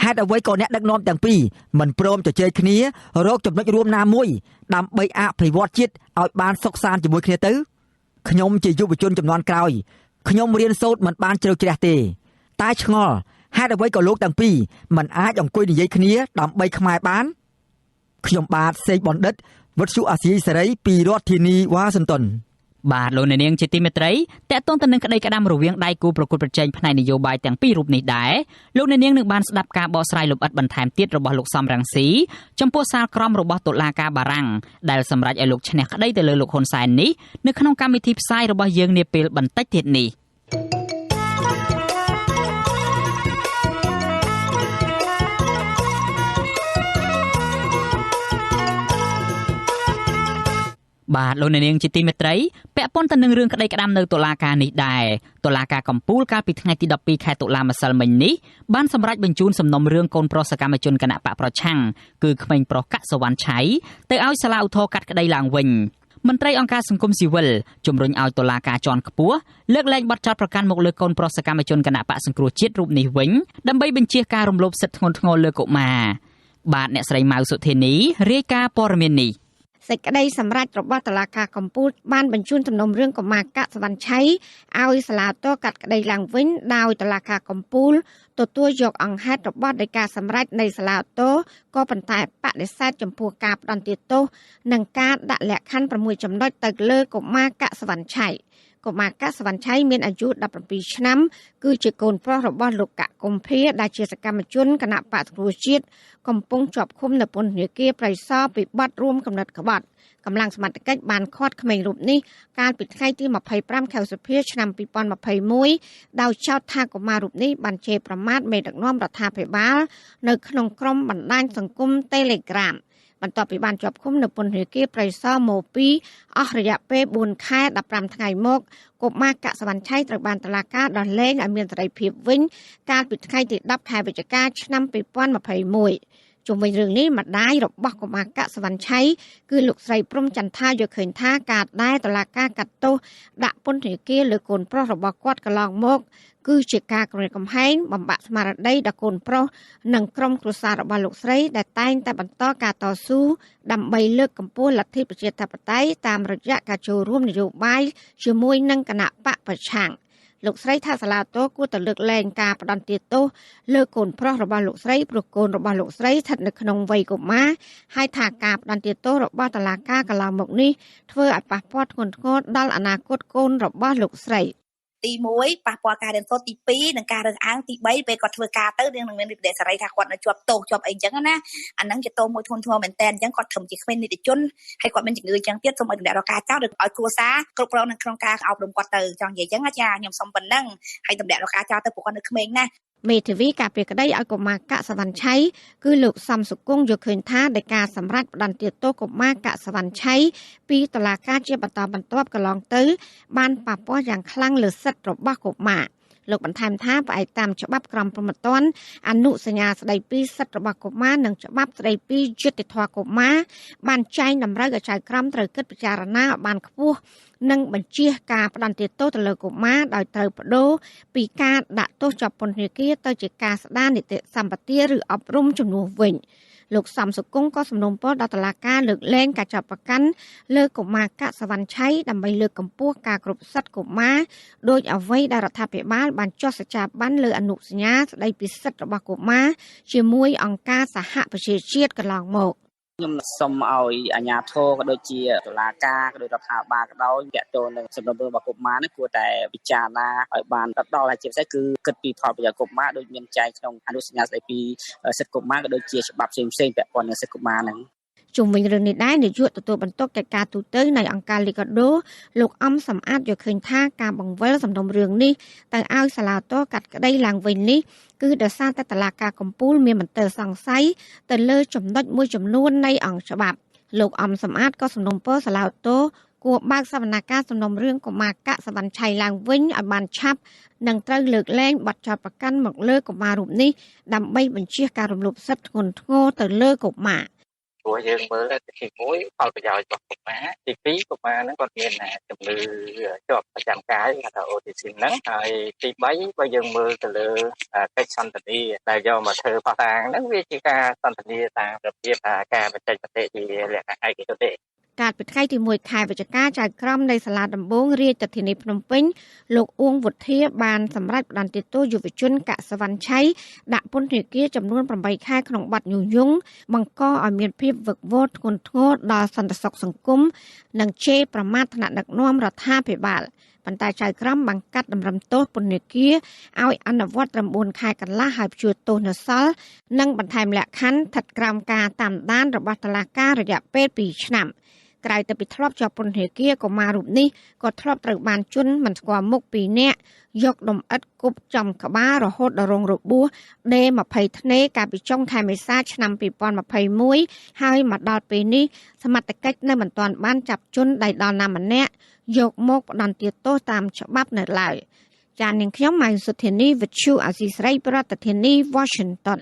ហេតុអ្វីក៏អ្នកដឹកនាំទាំងពីរមិនព្រមជជែកគ្នារកចំណុចរួមណាមួយដើម្បីអភិវឌ្ឍជាតិឲ្យបានសុខសាន្តជាមួយគ្នាទៅខ្ញុំជាយុវជនជំនាន់ក្រោយខ្ញុំរៀនសូត្រមិនបានជ្រៅជ្រះទេតែឆ្ងល់ហេតុអ្វីក៏លោកទាំងពីរមិនអាចអង្គុយនិយាយគ្នាដើម្បីខ្មែរបានខ្ញុំបាទសេកបណ្ឌិតវិទ្យុអាស៊ីសេរីពីរដ្ឋធានីវ៉ាស៊ីនតោន បាទលោកអ្នកនាងជាទីមេត្រីតើតើតើនឹងក្តីក្តាំរវាងដៃគូប្រកួតប្រជែងផ្នែកនយោបាយទាំងពីររូបនេះដែរលោកអ្នកនាងនឹងបានស្ដាប់ការបកស្រាយលម្អិតបន្ថែមទៀតរបស់លោកសំរងស៊ីចំពោះសាលក្រមរបស់តុលាការបារាំងដែលសម្រេចឲ្យលោកឈ្នះក្តីទៅលើលោកហ៊ុនសែននេះនៅក្នុងកម្មវិធីផ្សាយរបស់យើងនាពេលបន្តិចទៀតនេះបាទលោកអ្នកនាងជាទីមេត្រីពាក់ព័ន្ធទៅនឹងរឿងក្តីក្តាំនៅតុលាការនេះដែរតុលាការកំពូលកាលពីថ្ងៃទី12ខែតុលាម្សិលមិញនេះបានសម្រេចបញ្ជូនសំណុំរឿងកូនប្រុសសកម្មជនគណៈបកប្រឆាំងគឺក្មេងប្រុសកសវណ្ណឆៃទៅឲ្យសាលាឧទ្ធរណ៍កាត់ក្តីឡើងវិញមន្ត្រីអង្គការសង្គមស៊ីវិលជំរុញឲ្យតុលាការជាន់ខ្ពស់លើកលែងបទចោទប្រកាន់មកលើកូនប្រុសសកម្មជនគណៈបកសង្គ្រោះជាតិរូបនេះវិញដើម្បីបញ្ជៀសការរំលោភសិទ្ធិធ្ងន់ធ្ងរលើកុមារបាទអ្នកស្រីម៉ៅសុធានីរាយការណ៍ព័ត៌មាននេះសេចក្តីសម្រេចរបស់តុលាការកំពូលបានបញ្ជូនសំណុំរឿងកុមារកសវណ្ណឆៃឲ្យសាលាឧទ្ធរណ៍កាត់ក្តីឡើងវិញដោយតុលាការកំពូលទទួលយកអង្គហេតុរបស់នៃការសម្រេចនៃសាលាឧទ្ធរណ៍ក៏ប៉ុន្តែបដិសេធចំពោះការផ្តន្ទាទោសនិងការដាក់លក្ខខណ្ឌ6ចំណុចទៅលើកុមារកសវណ្ណឆៃកុមារកសវណ្ណឆៃមានអាយុ17ឆ្នាំគឺជាកូនប្រុសរបស់លោកកកកុម្ភាដែលជាសកម្មជនគណៈបកសង្គ្រោះជាតិកំពុងជាប់ឃុំនៅពន្ធនាគារព្រៃសរពីបទរួមគំនិតក្បត់កម្លាំងសមត្ថកិច្ចបានឃាត់ក្មេងរូបនេះកាលពីថ្ងៃទី25ខែឧសភាឆ្នាំ2021ដោយចោទថាកុមាររូបនេះបានជេរប្រមាថមេដឹកនាំរដ្ឋាភិបាលនៅក្នុងក្រុមបណ្ដាញសង្គម Telegram បន្ទាប់ពីបានជាប់ឃុំនៅពន្ធនាគារព្រៃសរម៉ូ2អស់រយៈពេល4ខែ15ថ្ងៃមកកុមារកសវណ្ណឆៃត្រូវបានតុលាការដោះលែងឲ្យមានសេរីភាពវិញកាលពីថ្ងៃទី10ខែវិច្ឆិកាឆ្នាំ2021ជុំវិញរឿងនេះម្ដាយរបស់កុមារកសវណ្ណឆៃគឺលោកស្រីព្រំចន្ទថាយកឃើញថាការដែលតុលាការកាត់ទោសដាក់ពន្ធនាគារលើកូនប្រុសរបស់គាត់កន្លងមកគឺជាការគំរាមកំហែងបំបាក់ស្មារតីដល់កូនប្រុសនិងក្រុមគ្រួសាររបស់លោកស្រីដែលតែងតែបន្តការតស៊ូដើម្បីលើកកម្ពស់លទ្ធិប្រជាធិបតេយ្យតាមរយៈការចូលរួមនយោបាយជាមួយនឹងគណៈបកប្រឆាំងលោកស្រីថាសាលាឧទ្ធរណ៍គួរតែលើកលែងការផ្តន្ទាទោសលើកូនប្រុសរបស់លោកស្រីព្រោះកូនរបស់លោកស្រីស្ថិតនៅក្នុងវ័យកុមារហើយថាការផ្តន្ទាទោសរបស់តុលាការកន្លងមកនេះធ្វើឲ្យប៉ះពាល់ធ្ងន់ធ្ងរដល់អនាគតកូនរបស់លោកស្រីទី1ប៉ះពាល់ការរៀនសូត្រទី2និងការរើសអើងទី3ពេលគាត់ធ្វើការទៅនឹងមានវិទ្យាសាស្ត្រថាគាត់នៅជាប់ទោសជាប់អីចឹងណាអាហ្នឹងជាទោសមួយធ្ងន់ធ្ងរមែនតើអញ្ចឹងគាត់ត្រឹមជាក្មេងនីតិជនហើយគាត់មានជំងឺចឹងទៀតសូមឲ្យតម្រូវការចោលឬឲ្យគ្រួសារគ្រប់គ្រងនៅក្នុងការអប់រំគាត់ទៅចង់និយាយចឹងចាខ្ញុំសូមប៉ុណ្ណឹងហើយតម្រូវការចោលទៅព្រោះគាត់នៅក្មេងណាមេធាវីការពីក្តីឲ្យកុមារកសវណ្ណឆៃគឺលោកសំសុគង្គយកឃើញថាដោយការសម្រេចផ្តន្ទាទោសកុមារកសវណ្ណឆៃពីតុលាការជាបន្តបន្ទាប់កន្លងទៅបានប៉ះពាល់យ៉ាងខ្លាំងលើសិទ្ធិរបស់កុមារលោកបន្ថែមថាផ្អែកតាមច្បាប់ក្រមព្រហ្មទណ្ឌអនុសញ្ញាស្តីពីសិទ្ធិរបស់កុមារនិងច្បាប់ស្តីពីយុត្តិធម៌កុមារបានចែងតម្រូវឲ្យចៅក្រមត្រូវគិតពិចារណាឲ្យបានខ្ពស់និងបញ្ជាការផ្តន្ទាទោសទៅលើកុមារដោយត្រូវបដូរពីការដាក់ទោសជាប់ពន្ធនាគារទៅជាការស្ដារនីតិសម្បទាឬអប់រំជំនួសវិញលោកសំសុគង្គក៏សំណូមពរដល់តុលាការលើកលែងការចាប់ប្រកាន់លើកុមារកសវណ្ណឆៃដើម្បីលើកកម្ពស់ការគ្រប់សិទ្ធិកុមារដោយអ្វីដែលរដ្ឋាភិបាលបានចុះសច្ចាប័នលើអនុសញ្ញាស្តីពីសិទ្ធិរបស់កុមារជាមួយអង្គការសហប្រជាជាតិកន្លងមកខ្ញុំសូមឲ្យអាជ្ញាធរក៏ដូចជាតុលាការក៏ដូចរដ្ឋាភិបាលក៏ដោយទាក់ទងនឹងសំណុំរឿងរបស់កុមារនេះគួរតែពិចារណាឲ្យបានដល់ហើយជាពិសេសគឺគិតពីផលប្រយោជន៍កុមារដូចមានចែងក្នុងអនុសញ្ញាស្តីពីសិទ្ធិកុមារក៏ដូចជាច្បាប់ផ្សេងៗពាក់ព័ន្ធនឹងសិទ្ធិកុមារហ្នឹងជុំវិញរឿងនេះដែរនាយកទទួលបន្ទុកកិច្ចការទូតនៃអង្គការលីកាដូលោកអំសំអាតយកឃើញថាការបង្វិលសំណុំរឿងនេះទៅឲ្យសាលាឧទ្ធរណ៍កាត់ក្តីឡើងវិញនេះគឺដោយសារតែតុលាការកំពូលមានមន្ទិលសង្ស័យទៅលើចំណុចមួយចំនួននៃអង្គច្បាប់លោកអំសំអាតក៏សំណូមពរសាលាឧទ្ធរណ៍គួរបើកសវនកម្មសំណុំរឿងកុមារកសវណ្ណឆៃឡើងវិញឲ្យបានឆាប់និងត្រូវលើកលែងបទចោទប្រកាន់មកលើកុមាររូបនេះដើម្បីបញ្ជៀសការរំលោភសិទ្ធិធ្ងន់ធ្ងរទៅលើកុមារព្រោះយើងមើលទី1ផលប្រយោជន៍របស់កុមារទី2កុមារហ្នឹងគាត់មានជំងឺជាប់ប្រចាំកាយហៅថាអូទីសឹមហ្នឹងហើយទី3បើយើងមើលទៅលើកិច្ចសន្ទនាដែលយកមកធ្វើផុសតាងហ្នឹងវាជាការសន្ទនាតាមរបៀបការបញ្ចេញមតិជាលក្ខណៈឯកទេសទេ កាលពីថ្ងៃទី1ខែវិច្ឆិកាចៅក្រមនៃសាលាដំបងរាជធានីភ្នំពេញលោកអ៊ួងវុធាបានសម្រេចផ្តន្ទាទោសយុវជនកសវណ្ណឆៃដាក់ពន្ធនាគារចំនួន8ខែក្នុងបទញុះញង់បង្កឲ្យមានភាពវឹកវរធ្ងន់ធ្ងរដល់សន្តិសុខសង្គមនិងជេរប្រមាថថ្នាក់ដឹកនាំរដ្ឋាភិបាលប៉ុន្តែចៅក្រមបានកាត់តម្រឹមទោសពន្ធនាគារឲ្យអនុវត្ត9ខែកន្លះហើយព្យួរទោសនៅសល់និងបន្ថែមលក្ខខណ្ឌស្ថិតក្រោមការតាមដានរបស់តុលាការរយៈពេល2ឆ្នាំក្រៅពីធ្លាប់ជាប់ពន្ធនាគារកុមាររូបនេះក៏ធ្លាប់ត្រូវបានជន់មិនស្គាល់មុខ2នាក់យកដុំឥដ្ឋគប់ចំក្បាលរហូតដល់រងរបួសដេ20ធ្នេកាលពីចុងខែមេសាឆ្នាំ2021ហើយមកដល់ពេលនេះសមត្ថកិច្ចនៅមិនទាន់បានចាប់ជនដៃដល់ណាម្នាក់យកមកផ្ដន្ទាទោសតាមច្បាប់នៅឡើយចាននាងខ្ញុំម៉ៃសុធានីវិទ្យុអាស៊ីសេរីប្រធានាធិបតី Washington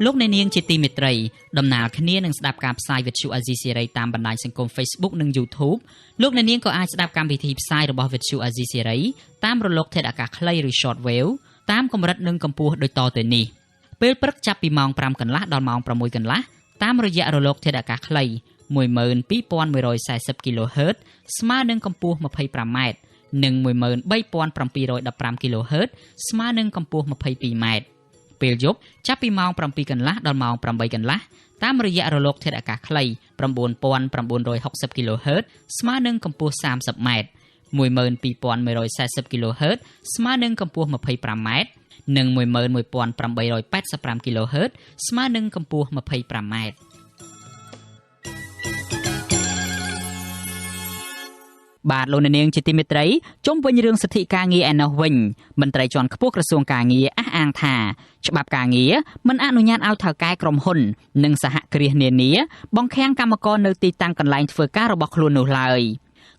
លោកអ្នកនាងជាទីមេត្រីដំណើរគ្នានឹងស្ដាប់ការផ្សាយវិទ្យុអាស៊ីសេរីតាមបណ្ដាញសង្គម Facebook និង YouTube លោកអ្នកនាងក៏អាចស្ដាប់កម្មវិធីផ្សាយរបស់វិទ្យុអាស៊ីសេរីតាមរលកធាតុអាកាសខ្លីឬ Shortwave តាមកម្រិតនិងកម្ពស់ដូចតទៅនេះពេលព្រឹកចាប់ពីម៉ោង 5 កន្លះដល់ម៉ោង 6 កន្លះតាមរយៈរលកធាតុអាកាសខ្លី 12140 kHz ស្មើនឹងកម្ពស់ 25m និង 13715 kHz ស្មើនឹងកម្ពស់ 22mពេលយប់ចាប់ពីម៉ោង 7 កន្លះដល់ម៉ោង 8 កន្លះតាមរយៈរលកធាតុអាកាសខ្លី 9960 kHz ស្មើនឹងកម្ពស់ 30m 12140 kHz ស្មើនឹងកម្ពស់ 25m និង 11885 kHz ស្មើនឹងកម្ពស់ 25mបាទលោកអ្នកនាងជាទីមេត្រីជុំវិញរឿងសិទ្ធិការងារឯណោះវិញមន្ត្រីជាន់ខ្ពស់ក្រសួងការងារអះអាងថាច្បាប់ការងារមិនអនុញ្ញាតឲ្យថៅកែក្រុមហ៊ុននិងសហគ្រាសនានាបង្ខាំងកម្មករនៅទីតាំងកន្លែងធ្វើការរបស់ខ្លួននោះឡើយ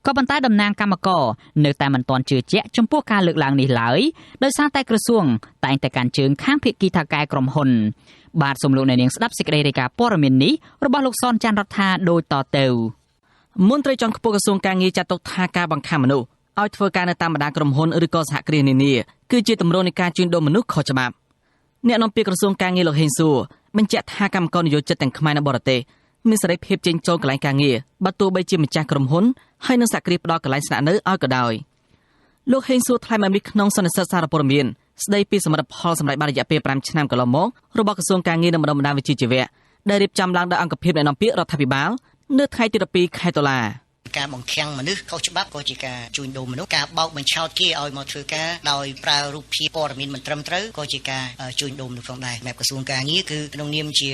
ក៏ប៉ុន្តែតំណាងកម្មករនៅតែមិនទាន់ជឿជាក់ចំពោះការលើកឡើងនេះឡើយដោយសារតែក្រសួងតែងតែកាន់ជើងខាងភាគីថៅកែក្រុមហ៊ុនបាទសូមលោកអ្នកនាងស្ដាប់សេចក្តីរាយការណ៍ព័ត៌មាននេះរបស់លោកសនច័ន្ទរដ្ឋាដូចតទៅមន្ត្រីជាន់ខ្ពស់ក្រសួងការងារចាត់ទុកថាការបង្ខំមនុស្សឲ្យធ្វើការនៅតាមបណ្ដាក្រុមហ៊ុនឬក៏សហគ្រាសនានាគឺជាទម្រង់នៃការជួញដូរមនុស្សខុសច្បាប់អ្នកនាំពាក្យក្រសួងការងារលោកហេងសួរបញ្ជាក់ថាកម្មករនិយោជិតទាំងខ្មែរនិងបរទេសមានសេរីភាពចេញចូលកន្លែងការងារបើទោះបីជាម្ចាស់ក្រុមហ៊ុនហើយនិងសហគ្រាសផ្ដល់កន្លែងស្នាក់នៅឲ្យក៏ដោយលោកហេងសួរថ្លែងមកនេះក្នុងសន្និសីទសារព័ត៌មានស្ដីពីសមិទ្ធផលសម្រាប់បានរយៈពេល5ឆ្នាំកន្លងមករបស់ក្រសួងការងារនិងបណ្ដាវិជ្ជាជីវៈដែលរៀបចំឡើងដោយអង្គភាពអ្នកនាំពាក្យរដ្ឋាភិបាលនៅថ្ងៃទី12ខែតុលាការបង្ខាំងមនុស្សខុសច្បាប់ក៏ជាការជួញដូរមនុស្សការបោកបញ្ឆោតគេឲ្យមកធ្វើការដោយប្រើរូបភាពព័ត៌មានមិនត្រឹមត្រូវក៏ជាការជួញដូរមនុស្សផងដែរសម្រាប់ក្រសួងការងារគឺក្នុងនាមជា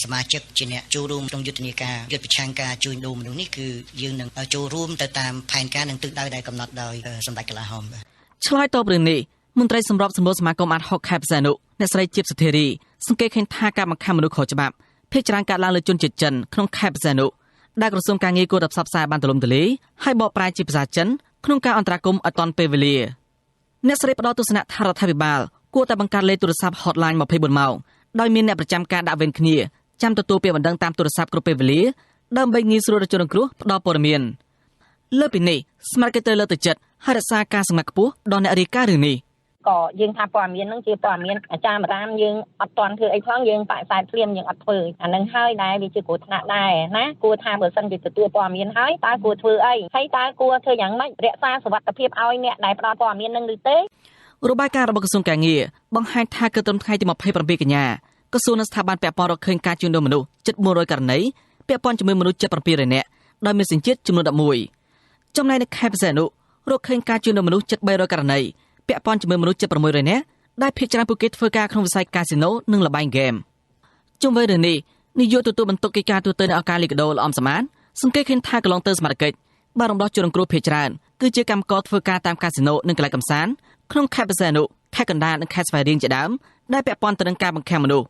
សមាជិកជាអ្នកចូលរួមក្នុងយុទ្ធនាការយុទ្ធប្រឆាំងការជួញដូរមនុស្សនេះគឺយើងនឹងចូលរួមទៅតាមផែនការនិងទិសដៅដែលកំណត់ដោយសម្ដេចកលាហោមឆ្លើយតបរឿងនេះមន្ត្រីសម្របសម្រួលសមាគមអាត់ហុកខេត្តបរសៃនុអ្នកស្រីជាបសុធារីសង្កេតឃើញថាការបង្ខំមនុស្សខុសច្បាប់ភាគច្រើនកើតឡើងលើជនជាតិចិនក្នុងខេត្តបរសៃនុដែលក្រសួងការងារគួរតែផ្សព្វផ្សាយបានទូលំទូលាយហើយបកប្រែជាភាសាចិនក្នុងការអន្តរាគមន៍ឲ្យទាន់ពេលវេលាអ្នកស្រីផ្ដល់ទស្សនៈថារដ្ឋាភិបាលគួរតែបង្កើតលេខទូរស័ព្ទ hotline 24 ម៉ោងដោយមានអ្នកប្រចាំការដាក់វេនគ្នាចាំទទួលពាក្យបណ្ដឹងតាមទូរស័ព្ទគ្រប់ពេលវេលាដើម្បីងាយស្រួលរកជនរងគ្រោះផ្ដល់ព័ត៌មានលើពីនេះស្មារតីត្រូវលើកទឹកចិត្តហើយរក្សាការសម្ងាត់ខ្ពស់ដល់អ្នករាយការណ៍រឿងនេះក៏យើងថាព័ត៌មាននឹងជាព័ត៌មានអាចារ្យបរាមយើងអត់ទាន់ធ្វើអីផងយើងតែខ្សែភ្លាមយើងអត់ធ្វើអានឹងហើយដែរវាជាគ្រោះថ្នាក់ដែរណាគួរថាបើសិនជាទទួលព័ត៌មានហើយតើគួរធ្វើអីហើយតើគួរធ្វើយ៉ាងម៉េចរក្សាសុវត្ថិភាពឲ្យអ្នកដែលផ្ដល់ព័ត៌មាននឹងឬទេរបាយការណ៍របស់ក្រសួងការងារបង្ហាញថាគឺត្រឹមថ្ងៃទី27កញ្ញាក្រសួងនិងស្ថាប័នពាក់ព័ន្ធរកឃើញការជួញដូរមនុស្សជិត400ករណីពាក់ព័ន្ធជាមួយមនុស្សជិត700នាក់ដោយមានសញ្ជាតិចំនួន11ចំណែកនៅខេត្តបរសៃនុរកឃើញការជួញដូរមនុស្សជិត300ករណីពាក់ព័ន្ធជាមួយមនុស្សជិត600នាក់ដែលភាគច្រើនពួកគេធ្វើការក្នុងវិស័យកាស៊ីណូនិងល្បែងហ្គេមជុំវិញរឿងនេះនាយកទទួលបន្ទុកកិច្ចការទូតនៅអង្គការលីកាដូលោកអំសមានសង្កេតឃើញថាកន្លងទៅសមាជិកបានរំដោះជនរងគ្រោះភាគច្រើនគឺជាកម្មករធ្វើការតាមកាស៊ីណូនិងកន្លែងកម្សាន្តក្នុងខេត្តបរសៃនុខេត្តកណ្ដាលនិងខេត្តស្វាយរៀងជាដើមដែលពាក់ព័ន្ធទៅនឹងការបង្ខាំមនុស្ស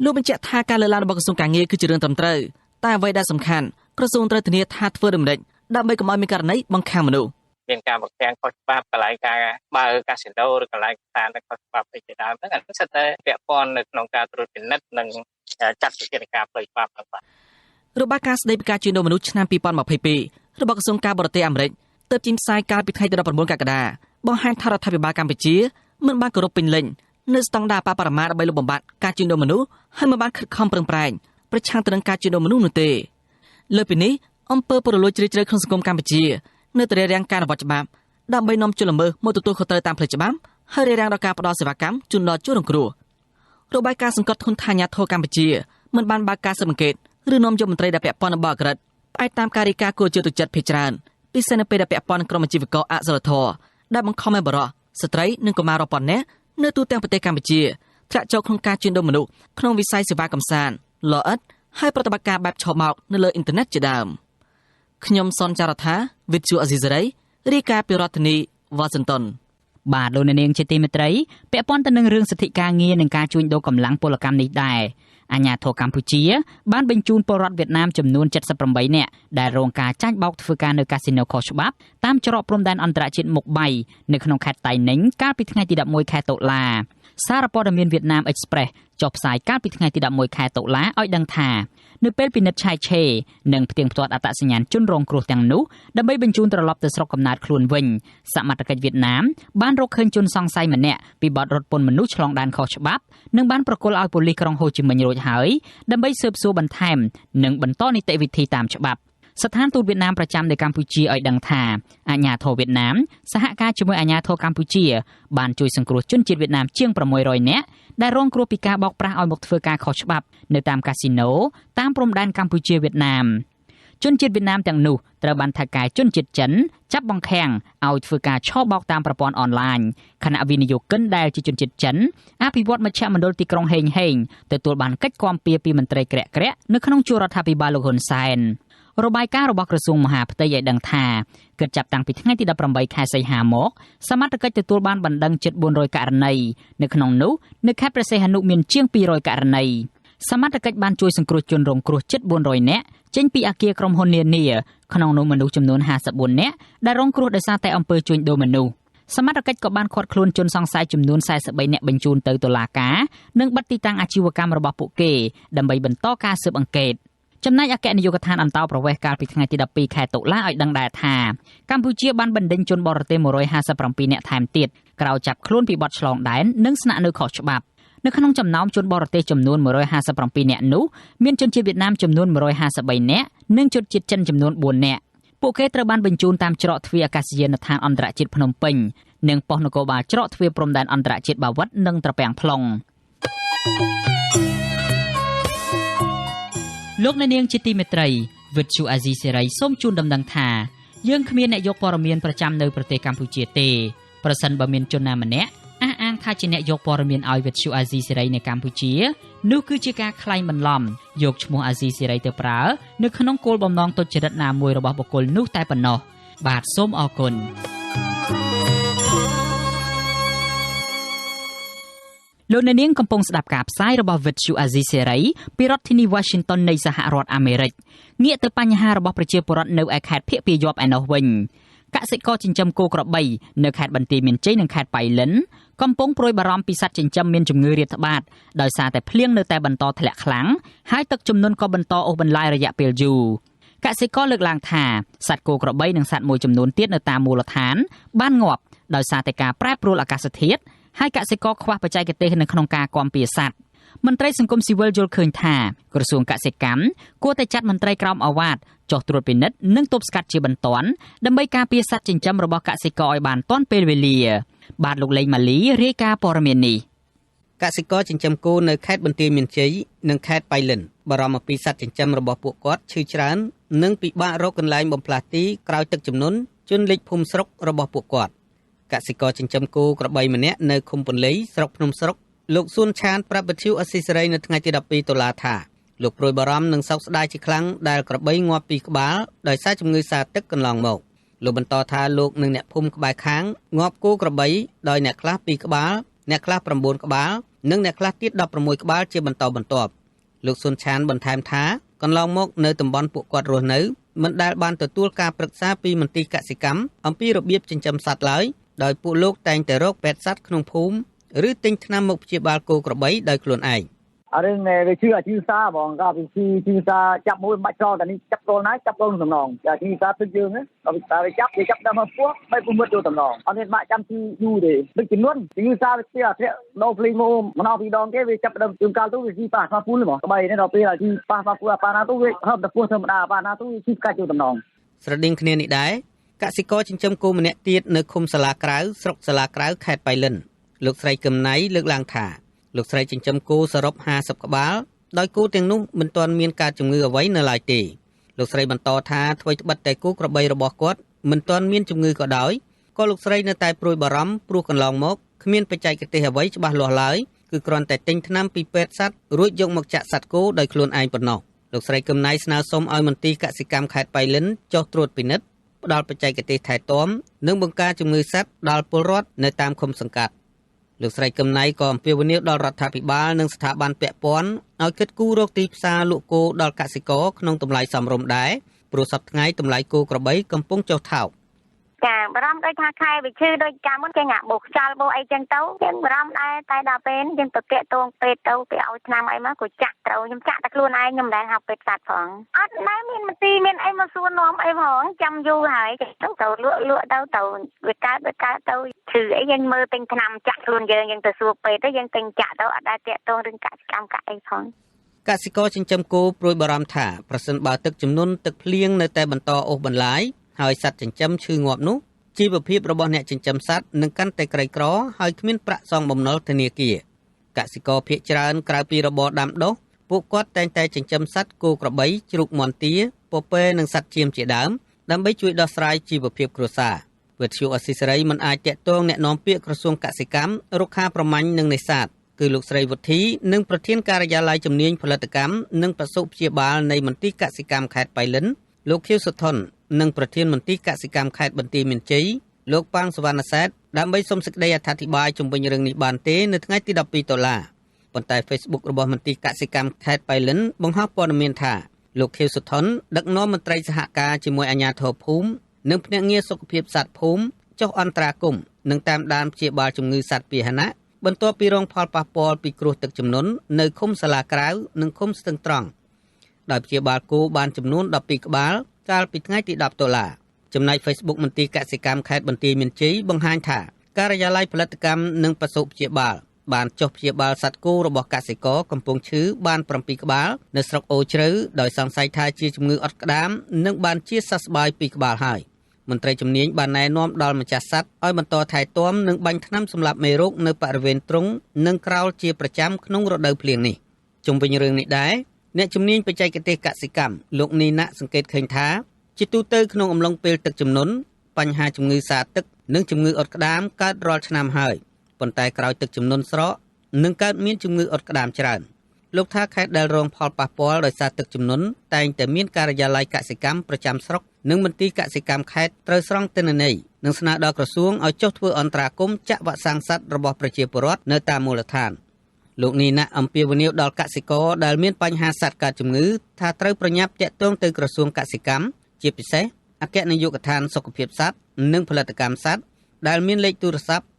លោកបញ្ជាក់ថាការលើកឡើងរបស់ក្រសួងការងារគឺជារឿងត្រឹមត្រូវតែអ្វីដែលសំខាន់ក្រសួងត្រូវធានាថាធ្វើដូចម្តេចដើម្បីកុំឲ្យមានករណីបង្ខាំមនុស្សមានការបង្ខាំងខុសច្បាប់កន្លែងការបើកាស៊ីណូឬកន្លែងកម្សាន្តខុសច្បាប់ឯជាដើមហ្នឹងអានេះសិតតែពាក់ព័ន្ធនៅក្នុងការត្រួតពិនិត្យនិងចាត់វិធានការផ្លូវច្បាប់ហ្នឹងបាទរបាយការណ៍ស្តីពីការជួញដូរមនុស្សឆ្នាំ2022របស់ក្រសួងការបរទេសអាមេរិកទើបចេញផ្សាយកាលពីថ្ងៃទី19កក្កដាបង្ហាញថារដ្ឋាភិបាលកម្ពុជាមិនបានគោរពពេញលេញ នៅស្តង់ដារប៉ារ៉ាម៉ាដើម្បីលុបបំបាត់ការជួញដូរមនុស្សហើយមិនបានខិតខំប្រឹងប្រែងប្រឆាំងទៅនឹងការជួញដូរមនុស្សនោះទេលើពីនេះអំពើពុករលួយជ្រាលជ្រៅក្នុងសង្គមកម្ពុជានៅតែរារាំងការអនុវត្តច្បាប់ដើម្បីនាំជនល្មើសមកទទួលខុសត្រូវតាមផ្លូវច្បាប់ហើយរារាំងដល់ការផ្តល់សេវាកម្មជូនដល់ជនរងគ្រោះរបាយការណ៍សង្កត់ធ្ងន់ថាអាជ្ញាធរកម្ពុជាមិនបានបើកការស៊ើបអង្កេតឬនាំយកមន្ត្រីដែលពាក់ព័ន្ធនឹងបទអក្រិតផ្អែកតាមការរាយការណ៍គួរជឿទុកចិត្តភាគច្រើនពិសេសនៅពេលដែលពាក់ព័ន្ធនឹងក្រុមអាជីវករអសិលធម៌ដែលបង្ខំឲ្យបរិសុទ្ធស្ត្រីនិងកុមាររាប់ពាន់នាក់នៅទូទាំងប្រទេសកម្ពុជាធ្លាក់ចូលក្នុងការជួញដូរមនុស្សក្នុងវិស័យសេវាកម្សាន្តលអិតហើយប្រតិបត្តិការបែបឆោបមកនៅលើអ៊ីនធឺណិតជាដើមខ្ញុំសនចាររថាវិទ្យុអេស៊ីសេរីរាយការណ៍ពីរដ្ឋធានីវ៉ាស៊ីនតោនបាទលោកនាងជាទីមេត្រីពាក់ព័ន្ធទៅនឹងរឿងសិទ្ធិការងារនិងការជួញដូរកម្លាំងពលកម្មនេះដែរអាជ្ញាធរកម្ពុជាបានបញ្ជូនពលរដ្ឋវៀតណាមចំនួន78នាក់ដែលរងការចាញ់បោកធ្វើការនៅកាស៊ីណូខុសច្បាប់តាមច្រកព្រំដែនអន្តរជាតិមុខបៃនៅក្នុងខេត្តតៃninhកាលពីថ្ងៃទី11ខែតុលាសារព័ត៌មានវៀតណាម Express ចុះផ្សាយកាលពីថ្ងៃទី11ខែតុលាឲ្យដឹងថានៅពេលពិនិត្យឆាយឆេនិងផ្ទៀងផ្ទាត់អត្តសញ្ញាណជនរងគ្រោះទាំងនោះដើម្បីបញ្ជូនត្រឡប់ទៅស្រុកកំណើតខ្លួនវិញសមត្ថកិច្ចវៀតណាមបានរកឃើញជនសង្ស័យម្នាក់ពីបទរត់ពន្ធមនុស្សឆ្លងដែនខុសច្បាប់និងបានប្រគល់ឲ្យប៉ូលីសក្រុងហូជីមិញរួចហើយដើម្បីស៊ើបសួរបន្ថែមនិងបន្តនីតិវិធីតាមច្បាប់ស្ថានទូតវៀតណាមប្រចាំនៅកម្ពុជាឲ្យដឹងថាអាជ្ញាធរវៀតណាមសហការជាមួយអាជ្ញាធរកម្ពុជាបានជួយសង្គ្រោះជនជាតិវៀតណាមជាង600នាក់ដែលរងគ្រោះពីការបោកប្រាស់ឲ្យមកធ្វើការខុសច្បាប់នៅតាមកាស៊ីណូតាមព្រំដែនកម្ពុជាវៀតណាមជនជាតិវៀតណាមទាំងនោះត្រូវបានថៅកែជនជាតិចិនចាប់បង្ខាំងឲ្យធ្វើការឆបោកតាមប្រព័ន្ធអនឡាញខណៈវិនិយោគិនដែលជាជនជាតិចិនអភិវឌ្ឍមជ្ឈមណ្ឌលទីក្រុងហេងទទួលបានកិច្ចគាំពារពីមន្ត្រីក្រាក់ក្រាក់នៅក្នុងជួររដ្ឋាភិបាលលោកហ៊ុនសែនរបាយការណ៍របស់ក្រសួងមហាផ្ទៃឲ្យដឹងថាគិតចាប់តាំងពីថ្ងៃទី18ខែសីហាមកសមត្ថកិច្ចទទួលបានបណ្ដឹងជិត400ករណីនៅក្នុងនោះនៅខេត្តព្រះសីហនុមានជាង200ករណីសមត្ថកិច្ចបានជួយសង្គ្រោះជនរងគ្រោះជិត400នាក់ចេញពីអគារក្រុមហ៊ុននានាក្នុងនោះមនុស្សចំនួន54នាក់ដែលរងគ្រោះដោយសារតែអំពើជួញដូរមនុស្សសមត្ថកិច្ចក៏បានឃាត់ខ្លួនជនសង្ស័យចំនួន43នាក់បញ្ជូនទៅតុលាការនិងបិទទីតាំងអាជីវកម្មរបស់ពួកគេដើម្បីបន្តការស៊ើបអង្កេតចំណែកអគ្គនាយកដ្ឋានអន្តោប្រវេសន៍កាលពីថ្ងៃទី12ខែតុលាឲ្យដឹងដែរថាកម្ពុជាបានបណ្ដេញជនបរទេស157នាក់ថែមទៀតក្រោយចាប់ខ្លួនពីបទឆ្លងដែននិងស្នាក់នៅខុសច្បាប់នៅក្នុងចំណោមជនបរទេសចំនួន157នាក់នោះមានជនជាតិវៀតណាមចំនួន153នាក់និងជនជាតិចិនចំនួន4នាក់ពួកគេត្រូវបានបញ្ជូនតាមច្រកទ្វារអាកាសយានដ្ឋានអន្តរជាតិភ្នំពេញនិងប៉ុស្តិ៍នគរបាលច្រកទ្វារព្រំដែនអន្តរជាតិបាវិតនិងត្រពាំង plong លោកអ្នកនាងជាទីមេត្រីវិទ្យុអាស៊ីសេរីសូមជូនដំណឹងថាយើងគ្មានអ្នកយកព័ត៌មានប្រចាំនៅប្រទេសកម្ពុជាទេប្រសិនបើមានជនណាម្នាក់អះអាងថាជាអ្នកយកព័ត៌មានឲ្យវិទ្យុអាស៊ីសេរីនៅកម្ពុជានោះគឺជាការក្លែងបន្លំយកឈ្មោះអាស៊ីសេរីទៅប្រើនៅក្នុងគោលបំណងទុច្ចរិតណាមួយរបស់បុគ្គលនោះតែប៉ុណ្ណោះបាទសូមអរគុណលោកអ្នកនាងកំពុងស្ដាប់ការផ្សាយរបស់ Vuthu Azizi Serai ពីរដ្ឋធានី Washington នៃសហរដ្ឋអាមេរិកងាកទៅបញ្ហារបស់ប្រជាពលរដ្ឋនៅឯខេត្តភៀកពាយ័ព្យឯណោះវិញកសិករចិញ្ចឹមគោក្របីនៅខេត្តបន្ទាយមានជ័យនិងខេត្តប៉ៃលិនកំពុងព្រួយបារម្ភពីសត្វចិញ្ចឹមមានជំងឺរាតត្បាតដោយសារតែភ្លៀងនៅតែបន្តធ្លាក់ខ្លាំងហើយទឹកជំនន់ក៏បន្តអូសបន្លាយរយៈពេលយូរកសិករលើកឡើងថាសត្វគោក្របីនិងសត្វមួយចំនួនទៀតនៅតាមមូលដ្ឋានបានងាប់ដោយសារតែការប្រែប្រួលអាកាសធាតុហើយកសិករខ្វះបច្ចេកទេសនៅក្នុងការគាំពារសត្វមន្ត្រីសង្គមស៊ីវិលយល់ឃើញថាក្រសួងកសិកម្មគួរតែចាត់មន្ត្រីក្រមអាវ៉ាតចុះត្រួតពិនិត្យនិងទប់ស្កាត់ជាបន្ទាន់ដើម្បីការពារសត្វចិញ្ចឹមរបស់កសិករឲ្យបានទាន់ពេលវេលាបាទលោកលេងម៉ាលីរាយការណ៍ព័ត៌មាននេះកសិករចិញ្ចឹមគោនៅខេត្តបន្ទាយមានជ័យនិងខេត្តប៉ៃលិនបារម្ភអំពីសត្វចិញ្ចឹមរបស់ពួកគាត់ឈឺច្រើននិងពិបាករកកន្លែងបំផ្លាស់ទីក្រោយទឹកជំនន់ជន់លិចភូមិស្រុករបស់ពួកគាត់កសិករចិញ្ចឹមគោក្របីម្នាក់នៅឃុំពន្លៃស្រុកភ្នំស្រុកលោកសួនឆានប្រាប់វិទ្យុអស៊ីសេរីនៅថ្ងៃទី12តុលាថាលោកព្រួយបារម្ភនិងសោកស្ដាយជាខ្លាំងដែលក្របីងាប់ពីក្បាលដោយសារជំងឺសាទឹកកន្លងមកលោកបន្តថាលោកនិងអ្នកភូមិក្បែរខាងងាប់គោក្របីដោយអ្នកខ្លះ2ក្បាលអ្នកខ្លះ9ក្បាលនិងអ្នកខ្លះទៀត16ក្បាលជាបន្តបន្ទាប់លោកសួនឆានបន្ថែមថាកន្លងមកនៅតំបន់ពួកគាត់រស់នៅមិនដែលបានទទួលការប្រឹក្សាពីមន្ទីរកសិកម្មអំពីរបៀបចិញ្ចឹមសត្វឡើយដោយពួកលោកតែងតែរកពេទ្យសត្វក្នុងភូមិឬទិញថ្នាំមកព្យាបាលគោក្របីដោយខ្លួនឯង រឿងវាជឿអាជីវសាបងក៏វាជីវសាចាប់មួយបាច់ចោលតែនេះចាប់កូនណាចាប់កូនតំណងអាជីវសាទឹកយើងដល់វាចាប់ដល់មកពោះបីពុំមុតចូលតំណងអត់មានបាក់ចាំជីយូរទេដូចចំនួនជីវសាវាជាអធិដោភ្លីមមកដល់ពីដងគេវាចាប់ដល់ជួនកាលទៅវាជីប៉ះប៉ះពូលហ្មងក្បីនេះដល់ពេលអាជីប៉ះប៉ះពូប៉ាណាទៅវាហប់ទៅពោះធម្មតាប៉ាណាទៅជីកាច់ចូលតំណងស្រដៀងគ្នានេះដែរកសិករចិញ្ចឹមគោម្នាក់ទៀតនៅឃុំសាឡាក្រៅស្រុកសាឡាក្រៅខេត្តបៃលិនលោកស្រីកឹមណៃលើកឡើងថាលោកស្រីចិញ្ចឹមគោសរុប50ក្បាលដោយគោទាំងនោះមិនទាន់មានការជំងឺអ្វីនៅឡើយទេលោកស្រីបន្តថាថ្មីត្បិតតែគោក្របីរបស់គាត់មិនទាន់មានជំងឺក៏ដោយក៏លោកស្រីនៅតែព្រួយបារម្ភព្រោះកន្លងមកគ្មានបច្ចេកទេសអ្វីច្បាស់លាស់ឡើយគឺគ្រាន់តែទិញថ្នាំពីពេទ្យសត្វរួចយកមកចាក់សត្វគោដោយខ្លួនឯងប៉ុណ្ណោះលោកស្រីកឹមណៃស្នើសុំឲ្យមន្ទីរកសិកម្មខេត្តបៃលិនចុះត្រួតពិនិត្យផ្ដល់បច្ចេកទេសថែទាំនិងបង្ការជំងឺសត្វដល់ពលរដ្ឋនៅតាមឃុំសង្កាត់លោកស្រីកឹមណៃក៏អំពាវនាវដល់រដ្ឋាភិបាលនិងស្ថាប័នពាក់ព័ន្ធឲ្យគិតគូររកទីផ្សារលក់គោដល់កសិករក្នុងតម្លៃសមរម្យដែរព្រោះសប្តាហ៍ថ្ងៃតម្លៃគោក្របីកំពុងចុះថោកចាបារម្ភដោយថាខែវាឈឺដោយកាលមុនគេងាក់បោកខ្យល់បោកអីចឹងទៅយើងបារម្ភដែរតែដល់ពេលយើងទៅតាក់ទងពេទ្យទៅគេឲ្យឆ្នាំអីមកក៏ចាក់ត្រូវខ្ញុំចាក់តែខ្លួនឯងខ្ញុំមិនដែលហៅពេទ្យសត្វផងអត់ដែរមានមន្ទីរមានអីមកសួរនាំអីផងចាំយូរហើយទៅលក់ទៅវាកើតទៅឈឺអីយើងមើលទិញថ្នាំចាក់ខ្លួនយើងទៅសួរពេទ្យទៅយើងទិញចាក់ទៅអត់ដែរតាក់ទងរឿងកសិកម្មកាក់អីផងកសិករចិញ្ចឹមគោព្រួយបារម្ភថាប្រសិនបើទឹកជំនន់ទឹកភ្លៀងនៅតែបន្តអូសបន្លាយហើយសត្វចិញ្ចឹមឈឺងាប់នោះជីវភាពរបស់អ្នកចិញ្ចឹមសត្វនឹងកាន់តែក្រីក្រហើយគ្មានប្រាក់សងបំណុលធនាគារកសិករភាគច្រើនក្រៅពីរបរដាំដុះពួកគាត់តែងតែចិញ្ចឹមសត្វគោក្របីជ្រូកមាន់ទាពពែនិងសត្វចៀមជាដើមដើម្បីជួយដោះស្រាយជីវភាពគ្រួសារវិទ្យុអស៊ីសេរីមិនអាចតាក់ទងអ្នកនាំពាក្យក្រសួងកសិកម្មរុក្ខាប្រមាញ់និងនេសាទគឺលោកស្រីវុធីនិងប្រធានការិយាល័យជំនាញផលិតកម្មនិងពសុព្យាបាលនៃមន្ទីរកសិកម្មខេត្តបៃលិនលោកខៀវសុថុននិងប្រធានមន្ទីរកសិកម្មខេត្តបន្ទាយមានជ័យលោកប៉ាងសវណ្ណសេតដើម្បីសូមសេចក្តីអធិប្បាយជុំវិញរឿងនេះបានទេនៅថ្ងៃទី12ដុល្លារប៉ុន្តែ Facebook របស់មន្ទីរកសិកម្មខេត្តបៃលិនបង្ហោះព័ត៌មានថាលោកខៀវសុថុនដឹកនាំមន្ត្រីសហការជាមួយអាជ្ញាធរភូមិនិងភ្នាក់ងារសុខភាពសត្វភូមិចុះអន្តរាគមន៍និងតាមដានព្យាបាលជំងឺសត្វពាហនៈបន្ទាប់ពីរងផលប៉ះពាល់ពីគ្រោះទឹកជំនន់នៅឃុំសាឡាក្រៅនិងឃុំស្ទឹងត្រង់ដោយព្យាបាលគោបានចំនួន12ក្បាលកាលពីថ្ងៃទី10ដុល្លារចំណែក Facebook មន្ទីរកសិកម្មខេត្តបន្ទាយមានជ័យបង្ហាញថាការិយាល័យផលិតកម្មនិងពសុព្យាបាលបានចុះព្យាបាលសត្វគោរបស់កសិករកំពុងឈឺបាន7ក្បាលនៅស្រុកអូជ្រៅដោយសង្ស័យថាជាជំងឺអុតក្តាមនិងបានជាសះស្បើយ2ក្បាលហើយមន្ត្រីជំនាញបានណែនាំដល់ម្ចាស់សត្វឲ្យបន្តថែទាំនិងបាញ់ថ្នាំសម្លាប់មេរោគនៅបរិវេណទ្រុងនិងក្រោលជាប្រចាំក្នុងរដូវភ្លៀងនេះជុំវិញរឿងនេះដែរអ្នកជំនាញបច្ចេកទេសកសិកម្មលោកនីណាសង្កេតឃើញថាជាទូទៅក្នុងអំឡុងពេលទឹកជំនន់បញ្ហាជំងឺសាទឹកនិងជំងឺអុតក្តាមកើតរាល់ឆ្នាំហើយប៉ុន្តែក្រោយទឹកជំនន់ស្រកនឹងកើតមានជំងឺអុតក្តាមច្រើនលោកថាខេត្តដែលរងផលប៉ះពាល់ដោយសារទឹកជំនន់តែងតែមានការិយាល័យកសិកម្មប្រចាំស្រុកនិងមន្ទីរកសិកម្មខេត្តត្រូវស្រង់ទិន្នន័យនិងស្នើដល់ក្រសួងឲ្យចុះធ្វើអន្តរាគមន៍ចាក់វ៉ាក់សាំងសត្វរបស់ប្រជាពលរដ្ឋនៅតាមមូលដ្ឋានលោកនីណាអំពាវនាវដល់កសិករដែលមានបញ្ហាសត្វកើតជំងឺថាត្រូវប្រញាប់តាក់ទងទៅក្រសួងកសិកម្មជាពិសេសអគ្គនាយកដ្ឋានសុខភាពសត្វនិងផលិតកម្មសត្វដែលមានលេខទូរស័ព្ទ023 883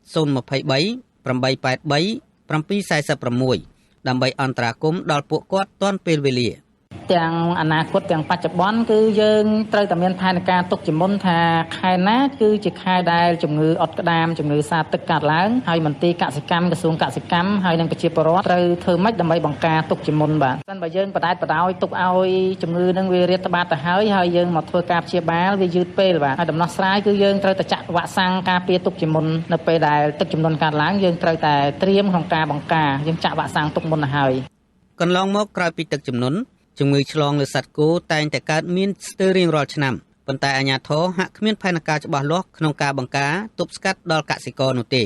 746ដើម្បីអន្តរាគមន៍ដល់ពួកគាត់ទាន់ពេលវេលាទាំងអនាគតទាំងបច្ចុប្បន្នគឺយើងត្រូវតែមានផែនការទុកជាមុនថាខែណាគឺជាខែដែលជំងឺអុតក្តាមជំងឺសាទឹកកើតឡើងហើយមន្ទីរកសិកម្មក្រសួងកសិកម្មហើយនិងប្រជាពលរដ្ឋត្រូវធ្វើម៉េចដើម្បីបង្ការទុកជាមុនបាទសិនបើយើងបដែតបដោយទុកឲ្យជំងឺនឹងវារាតត្បាតទៅហើយយើងមកធ្វើការព្យាបាលវាយឺតពេលបាទហើយដំណោះស្រាយគឺយើងត្រូវតែចាក់វ៉ាក់សាំងការពារទុកជាមុននៅពេលដែលទឹកជំនន់កើតឡើងយើងត្រូវតែត្រៀមក្នុងការបង្ការយើងចាក់វ៉ាក់សាំងទុកមុនទៅហើយកន្លងមកក្រោយពីទឹកជំនន់ជំងឺឆ្លងលើសត្វគោតែងតែកើតមានស្ទើររៀងរាល់ឆ្នាំប៉ុន្តែអាជ្ញាធរហាក់គ្មានផែនការច្បាស់លាស់ក្នុងការបង្ការទប់ស្កាត់ដល់កសិករនោះទេ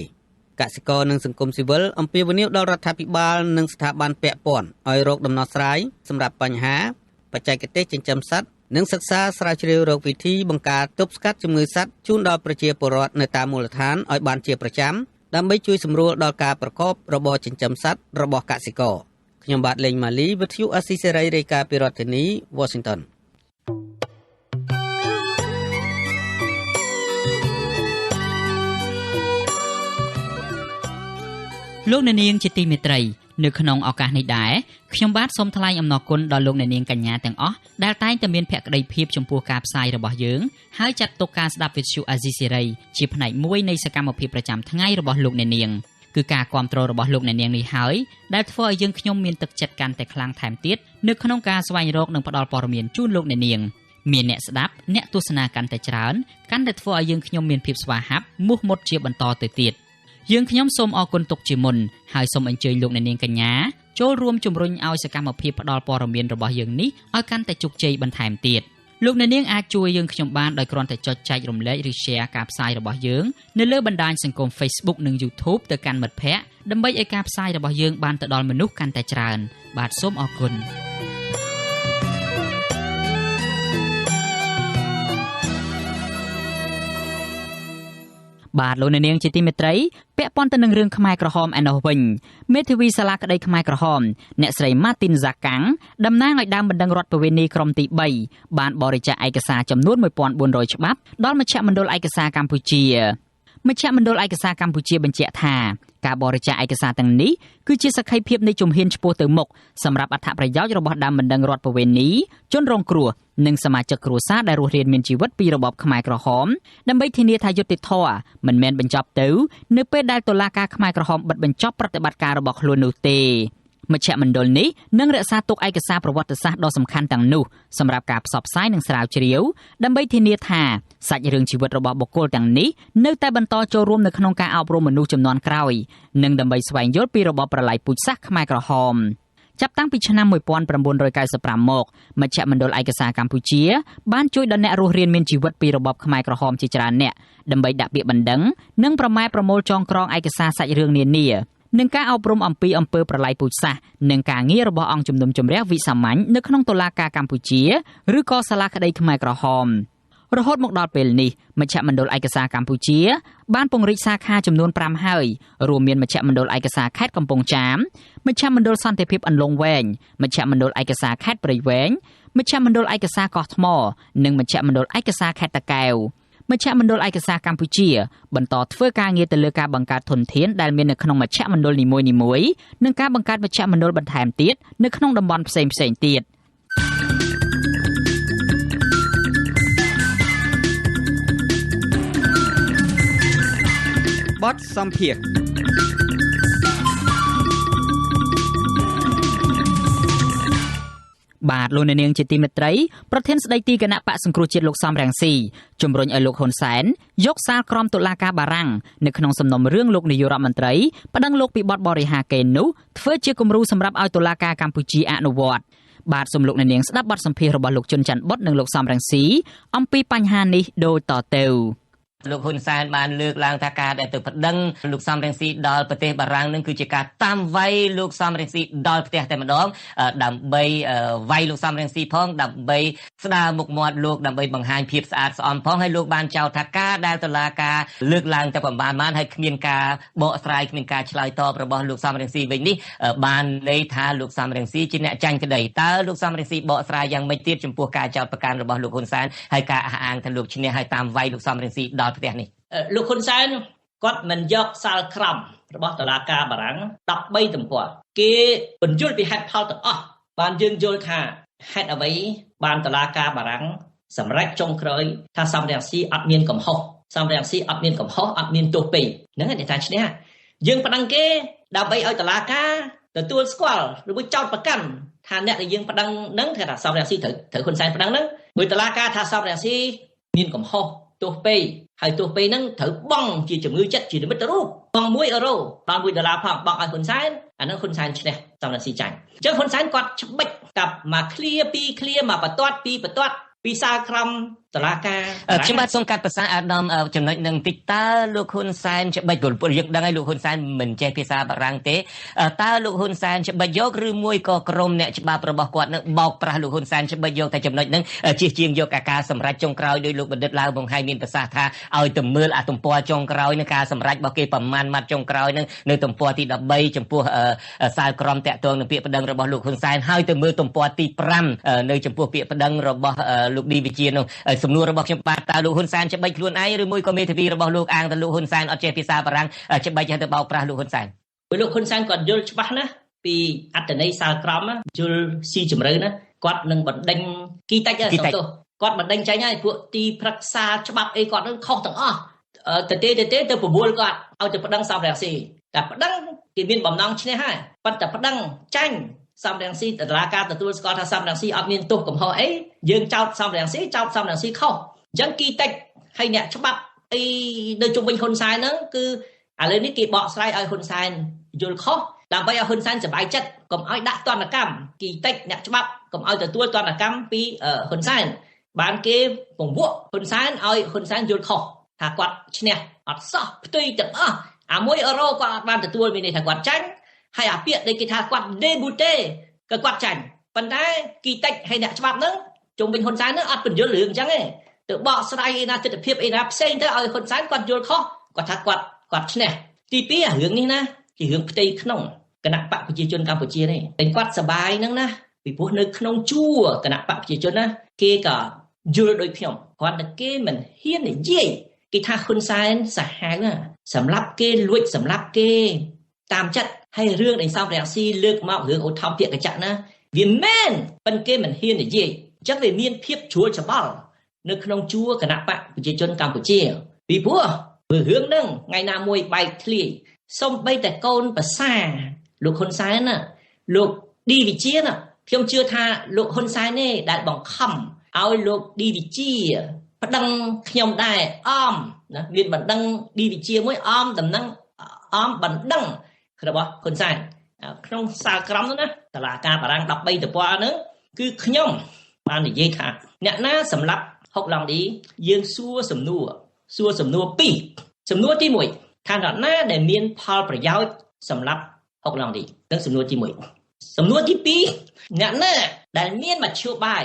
កសិករនិងសង្គមស៊ីវិលអំពាវនាវដល់រដ្ឋាភិបាលនិងស្ថាប័នពាក់ព័ន្ធឲ្យរកដំណោះស្រាយសម្រាប់បញ្ហាបច្ចេកទេសចិញ្ចឹមសត្វនិងសិក្សាស្រាវជ្រាវរកវិធីបង្ការទប់ស្កាត់ជំងឺសត្វជូនដល់ប្រជាពលរដ្ឋនៅតាមមូលដ្ឋានឲ្យបានជាប្រចាំដើម្បីជួយសម្រួលដល់ការប្រកបរបរចិញ្ចឹមសត្វរបស់កសិករខ្ញុំបាទលេងម៉ាលីវិទ្យុអស៊ីសេរីរាយការណ៍ពីរដ្ឋធានី Washington លោកអ្នកនាងជាទីមេត្រី នៅក្នុងឱកាសនេះដែរខ្ញុំបាទសូមថ្លែងអំណរគុណដល់លោកអ្នកនាងកញ្ញាទាំងអស់ដែលតែងតែមានភក្ដីភាពចំពោះការផ្សាយរបស់យើងហើយចាត់ទុកការស្ដាប់វិទ្យុអាស៊ីសេរីជាផ្នែកមួយនៃសកម្មភាពប្រចាំថ្ងៃរបស់លោកអ្នកនាងគឺការគាំទ្ររបស់លោកអ្នកនាងនេះហើយដែលធ្វើឲ្យយើងខ្ញុំមានទឹកចិត្តកាន់តែខ្លាំងថែមទៀតនៅក្នុងការស្វែងរកនិងផ្តល់ព័ត៌មានជូនលោកអ្នកនាងមានអ្នកស្ដាប់អ្នកទស្សនាកាន់តែច្រើនកាន់តែធ្វើឲ្យយើងខ្ញុំមានភាពស្វាហាប់មោះមុតជាបន្តទៅទៀតយើងខ្ញុំសូមអរគុណទុកជាមុនហើយសូមអញ្ជើញលោកអ្នកនាងកញ្ញាចូលរួមជំរុញឲ្យសកម្មភាពផ្តល់ព័ត៌មានរបស់យើងនេះឲ្យកាន់តែជោគជ័យបន្ថែមទៀតលោកអ្នកនាងអាចជួយយើងខ្ញុំបានដោយគ្រាន់តែចុចចែករំលែកឬ share ការផ្សាយរបស់យើងនៅលើបណ្ដាញសង្គម Facebook និង YouTube ទៅកាន់មិត្តភ័ក្តិដើម្បីឲ្យការផ្សាយរបស់យើងបានទៅដល់មនុស្សកាន់តែច្រើនបាទសូមអរគុណបាទលោកអ្នកនាងជាទីមេត្រីពាក់ព័ន្ធទៅនឹងរឿងខ្មែរក្រហមឯណោះវិញមេធាវីសាលាក្តីខ្មែរក្រហមអ្នកស្រី Martin Zakang តំណាងឲ្យដើមបណ្ដឹងរដ្ឋប្រវេណីក្រុមទី3បានបរិច្ចាគឯកសារចំនួន 1400 ច្បាប់ដល់មជ្ឈមណ្ឌលឯកសារកម្ពុជាមជ្ឈមណ្ឌលឯកសារកម្ពុជាបញ្ជាក់ថាការបរិច្ចាគឯកសារទាំងនេះគឺជាសក្ខីភាពនៃជំហានឆ្ពោះទៅមុខសម្រាប់អត្ថប្រយោជន៍របស់ដើមបណ្ដឹងរដ្ឋប្រវេណីជនរងគ្រោះនិងសមាជិកគ្រួសារដែលរស់រានមានជីវិតពីរបបខ្មែរក្រហមដើម្បីធានាថាយុត្តិធម៌មិនមែនបញ្ចប់ទៅនៅពេលដែលតុលាការខ្មែរក្រហមបិទបញ្ចប់ប្រតិបត្តិការរបស់ខ្លួននោះទេមជ្ឈមណ្ឌលនេះនឹងរក្សាទុកឯកសារប្រវត្តិសាស្ត្រដ៏សំខាន់ទាំងនោះសម្រាប់ការផ្សព្វផ្សាយនិងស្រាវជ្រាវដើម្បីធានាថាសាច់រឿងជីវិតរបស់បុគ្គលទាំងនេះនៅតែបន្តចូលរួមនៅក្នុងការអប់រំមនុស្សជំនាន់ក្រោយនិងដើម្បីស្វែងយល់ពីរបបប្រល័យពូជសាសន៍ខ្មែរក្រហមចាប់តាំងពីឆ្នាំ1995មកមជ្ឈមណ្ឌលឯកសារកម្ពុជាបានជួយដល់អ្នករស់រានមានជីវិតពីរបបខ្មែរក្រហមជាច្រើនអ្នកដើម្បីដាក់ពាក្យបណ្ដឹងនិងប្រម៉ែប្រមូលចងក្រងឯកសារសាច់រឿងនានានឹងការអប់រំអំពីអំពើប្រល័យពូជសាសន៍និងការងាររបស់អង្គជំនុំជម្រះវិសាមញ្ញនៅក្នុងតុលាការកម្ពុជាឬក៏សាលាក្តីខ្មែរក្រហមរហូតមកដល់ពេលនេះមជ្ឈមណ្ឌលឯកសារកម្ពុជាបានពង្រីកសាខាចំនួន5ហើយរួមមានមជ្ឈមណ្ឌលឯកសារខេត្តកំពង់ចាមមជ្ឈមណ្ឌលសន្តិភាពអន្លង់វែងមជ្ឈមណ្ឌលឯកសារខេត្តព្រៃវែងមជ្ឈមណ្ឌលឯកសារកោះថ្មនិងមជ្ឈមណ្ឌលឯកសារខេត្តតាកែវមជ្ឈមណ្ឌលឯកសារកម្ពុជាបន្តធ្វើការងារទៅលើការបង្កើតធនធានដែលមាននៅក្នុងមជ្ឈមណ្ឌលនីមួយៗនិងការបង្កើតមជ្ឈមណ្ឌលបន្ថែមទៀតនៅក្នុងតំបន់ផ្សេងៗទៀតបទសម្ភាសបាទលោកអ្នកនាងជាទីមេត្រីប្រធានស្ដីទីគណៈបកសង្គ្រោះជាតិលោកសំរងស៊ីជំរុញឲ្យលោកហ៊ុនសែនយកសាលក្រមតុលាការបារាំងនៅក្នុងសំណុំរឿងលោកនាយករដ្ឋមន្ត្រីប្តឹងលោកពីបទបរិហាកេរនោះធ្វើជាគំរូសម្រាប់ឲ្យតុលាការកម្ពុជាអនុវត្តបាទសូមលោកអ្នកនាងស្ដាប់បទសម្ភាសរបស់លោកជុនច័ន្ទបុតនិងលោកសំរងស៊ីអំពីបញ្ហានេះដូចតទៅលោកហ៊ុនសែនបានលើកឡើងថាការដែលទៅប្តឹងលោកសំរងស៊ីដល់ប្រទេសបារាំងនឹងគឺជាការតាមវាយលោកសំរងស៊ីដល់ផ្ទះតែម្ដងដើម្បីវាយលោកសំរងស៊ីផងដើម្បីស្ដារមុខមាត់លោកដើម្បីបង្ហាញភាពស្អាតស្អំផងហើយលោកបានចោទថាការដែលតុលាការលើកឡើងតែប្រមាណហើយគ្មានការបកស្រាយគ្មានការឆ្លើយតបរបស់លោកសំរងស៊ីវិញនេះបានន័យថាលោកសំរងស៊ីជាអ្នកចាញ់ក្តីតើលោកសំរងស៊ីបកស្រាយយ៉ាងម៉េចទៀតចំពោះការចោទប្រកាន់របស់លោកហ៊ុនសែនហើយការអះអាងថាលោកឈ្នះហើយតាមវាយលោកសំរងស៊ីដល់ផ្ទះនេះលោកហ៊ុនសែនគាត់មិនយកសាលក្រមរបស់តុលាការបារាំង13ទំព័រគេបញ្យល់ពីហេតុផលទាំងអស់បានយើងយល់ថាហេតុអ្វីបានតុលាការបារាំងសម្រេចចុងក្រោយថាសំរងស៊ីអត់មានកំហុសសំរងស៊ីអត់មានកំហុសអត់មានទោសពេកហ្នឹងឯងថាឈ្នះយើងប្តឹងគេដើម្បីឲ្យតុលាការទទួលស្គាល់ឬមួយចោទប្រកាន់ថាអ្នកដែលយើងប្តឹងហ្នឹងថាសំរងស៊ីត្រូវហ៊ុនសែនប្តឹងហ្នឹងមួយតុលាការថាសំរងស៊ីមានកំហុសទោសពេកហើយទោះពេលហ្នឹងត្រូវបង់ជាជំងឺចិត្តជានិមិត្តរូបបង់1 អឺរ៉ូដល់$1ផងបង់ឲ្យហ៊ុនសែនអាហ្នឹងហ៊ុនសែនឈ្នះសំរងស៊ីចាញ់អញ្ចឹងហ៊ុនសែនគាត់ច្បិចកាប់មកឃ្លា2ឃ្លាមកបន្ទាត់2បន្ទាត់ពីសាលក្រមតុលាការខ្ញុំបាទសូមកាត់ប្រសាសន៍អាដាមចំណុចនឹងតិចតើលោកហ៊ុនសែនច្បិចពលយើងដឹងហើយលោកហ៊ុនសែនមិនចេះភាសាបារាំងទេតើលោកហ៊ុនសែនច្បិចយកឬមួយក៏ក្រុមអ្នកច្បាប់របស់គាត់នឹងបោកប្រាស់លោកហ៊ុនសែនច្បិចយកតែចំណុចហ្នឹងជិះជាងយកអាការសម្រេចចុងក្រោយដោយលោកបណ្ឌិតឡាវបង្ហាញមានប្រសាសន៍ថាឲ្យទៅមើលអាទំព័រចុងក្រោយនឹងការសម្រេចរបស់គេប្រមាណម៉ាត់ចុងក្រោយនឹងនៅទំព័រទី13ចំពោះសាលក្រមតាក់ទងនឹងពាក្យប្តឹងរបស់លោកហ៊ុនសែនហើយទៅមើលទំព័រទី5នៅចំពោះពាក្យប្តឹងរបស់លោកឌីវិជានោះសំណួររបស់ខ្ញុំបាទតើលោកហ៊ុនសែនច្បិចខ្លួនឯងឬមួយក៏មេធាវីរបស់លោកអាងថាលោកហ៊ុនសែនអត់ចេះភាសាបារាំងច្បិចឲ្យទៅបោកប្រាស់លោកហ៊ុនសែនលោកហ៊ុនសែនគាត់យល់ច្បាស់ណាស់ ពីអត្តន័យសាលក្រមយល់ស៊ីជម្រៅណាគាត់នឹងបណ្ដេញគីតិចទៅគាត់បណ្ដេញចាញ់ហើយពួកទីប្រឹក្សាច្បាប់អីគាត់នឹងខុសទាំងអស់ទៅប្រមូលគាត់ឲ្យទៅប្តឹងសំរងស៊ីតែប្តឹងគេមានបំណងឈ្នះហើយប៉ុន្តែប្តឹងចាញ់សំរងស៊ីតុលាការទទួលស្គាល់ថាសំរងស៊ីអត់មានទោសកំហុសអីយើងចោទសំរងស៊ីខុសអញ្ចឹងគីតិចហើយអ្នកច្បាប់អីនៅជុំវិញហ៊ុនសែនហ្នឹងគឺឥឡូវនេះគេបកស្រាយឲ្យហ៊ុនសែនយល់ខុសដើម្បីឲ្យហ៊ុនសែនសប្បាយចិត្តកុំឲ្យដាក់ទណ្ឌកម្មគីតិចអ្នកច្បាប់កុំឲ្យទទួលទណ្ឌកម្មពីហ៊ុនសែនបានគេពង្វក់ហ៊ុនសែនឲ្យហ៊ុនសែនយល់ខុសថាគាត់ឈ្នះអត់សោះផ្ទុយទាំងអស់អា1អឺរ៉ូគាត់អត់បានទទួលមានន័យថាគាត់ចាញ់ហើយអាពាក្យដែលគេថាគាត់ débouté ក៏គាត់ចាញ់ប៉ុន្តែគីតិចហើយអ្នកច្បាប់ហ្នឹងជុំវិញហ៊ុនសែនហ្នឹងអត់បញ្យល់រឿងអញ្ចឹងទេទៅបកស្រាយឯណាទស្សនវិជ្ជាឯណាផ្សេងទៅឲ្យហ៊ុនសែនគាត់យល់ខុសគាត់ថាគាត់ឈ្នះទី2រឿងនេះណាជារឿងផ្ទៃក្នុងគណៈបកប្រជាជនកម្ពុជានេះតែគាត់សប្បាយហ្នឹងណាពីព្រោះនៅក្នុងជួរគណៈបកប្រជាជនណាគេក៏យល់ដូចខ្ញុំគាត់តែគេមិនហ៊ាននិយាយគេថាហ៊ុនសែនសាហាវណាសម្រាប់គេលួចសម្រាប់គេតាមចិត្តហើយរឿងដែលសំរងស៊ីលើកមករឿងឧទ្ធម្ភាគកញ្ចក់ណាវាមែនប៉ុន្តែគេមិនហ៊ាននិយាយអញ្ចឹងវាមានភាពជ្រួលច្បល់នៅក្នុងជួរគណៈបកប្រជាជនកម្ពុជាពីព្រោះរឿងហ្នឹងថ្ងៃណាមួយបែកធ្លាយសូម្បីតែកូនប្រសាលោកហ៊ុនសែនណាលោកឌីវិជាណាខ្ញុំជឿថាលោកហ៊ុនសែនទេដែលបង្ខំឲ្យលោកឌីវិជាប្តឹងខ្ញុំដែរអមណាមានបណ្ដឹងឌីវិជាមួយអមដំណឹងអមបណ្ដឹងរបស់ហ៊ុនសែនក្នុងសាលក្រមនោះណាតុលាការបារាំង13តពាល់ហ្នឹងគឺខ្ញុំបាននិយាយថាអ្នកណាសម្រាប់ហុកឡង់ឌីយើងសួរសំណួរ2សំណួរទី1ថាអ្នកណាដែលមានផលប្រយោជន៍សម្រាប់ហុកឡង់ឌីនឹងសំណួរទី1សំណួរទី2អ្នកណាដែលមានមធ្យោបាយ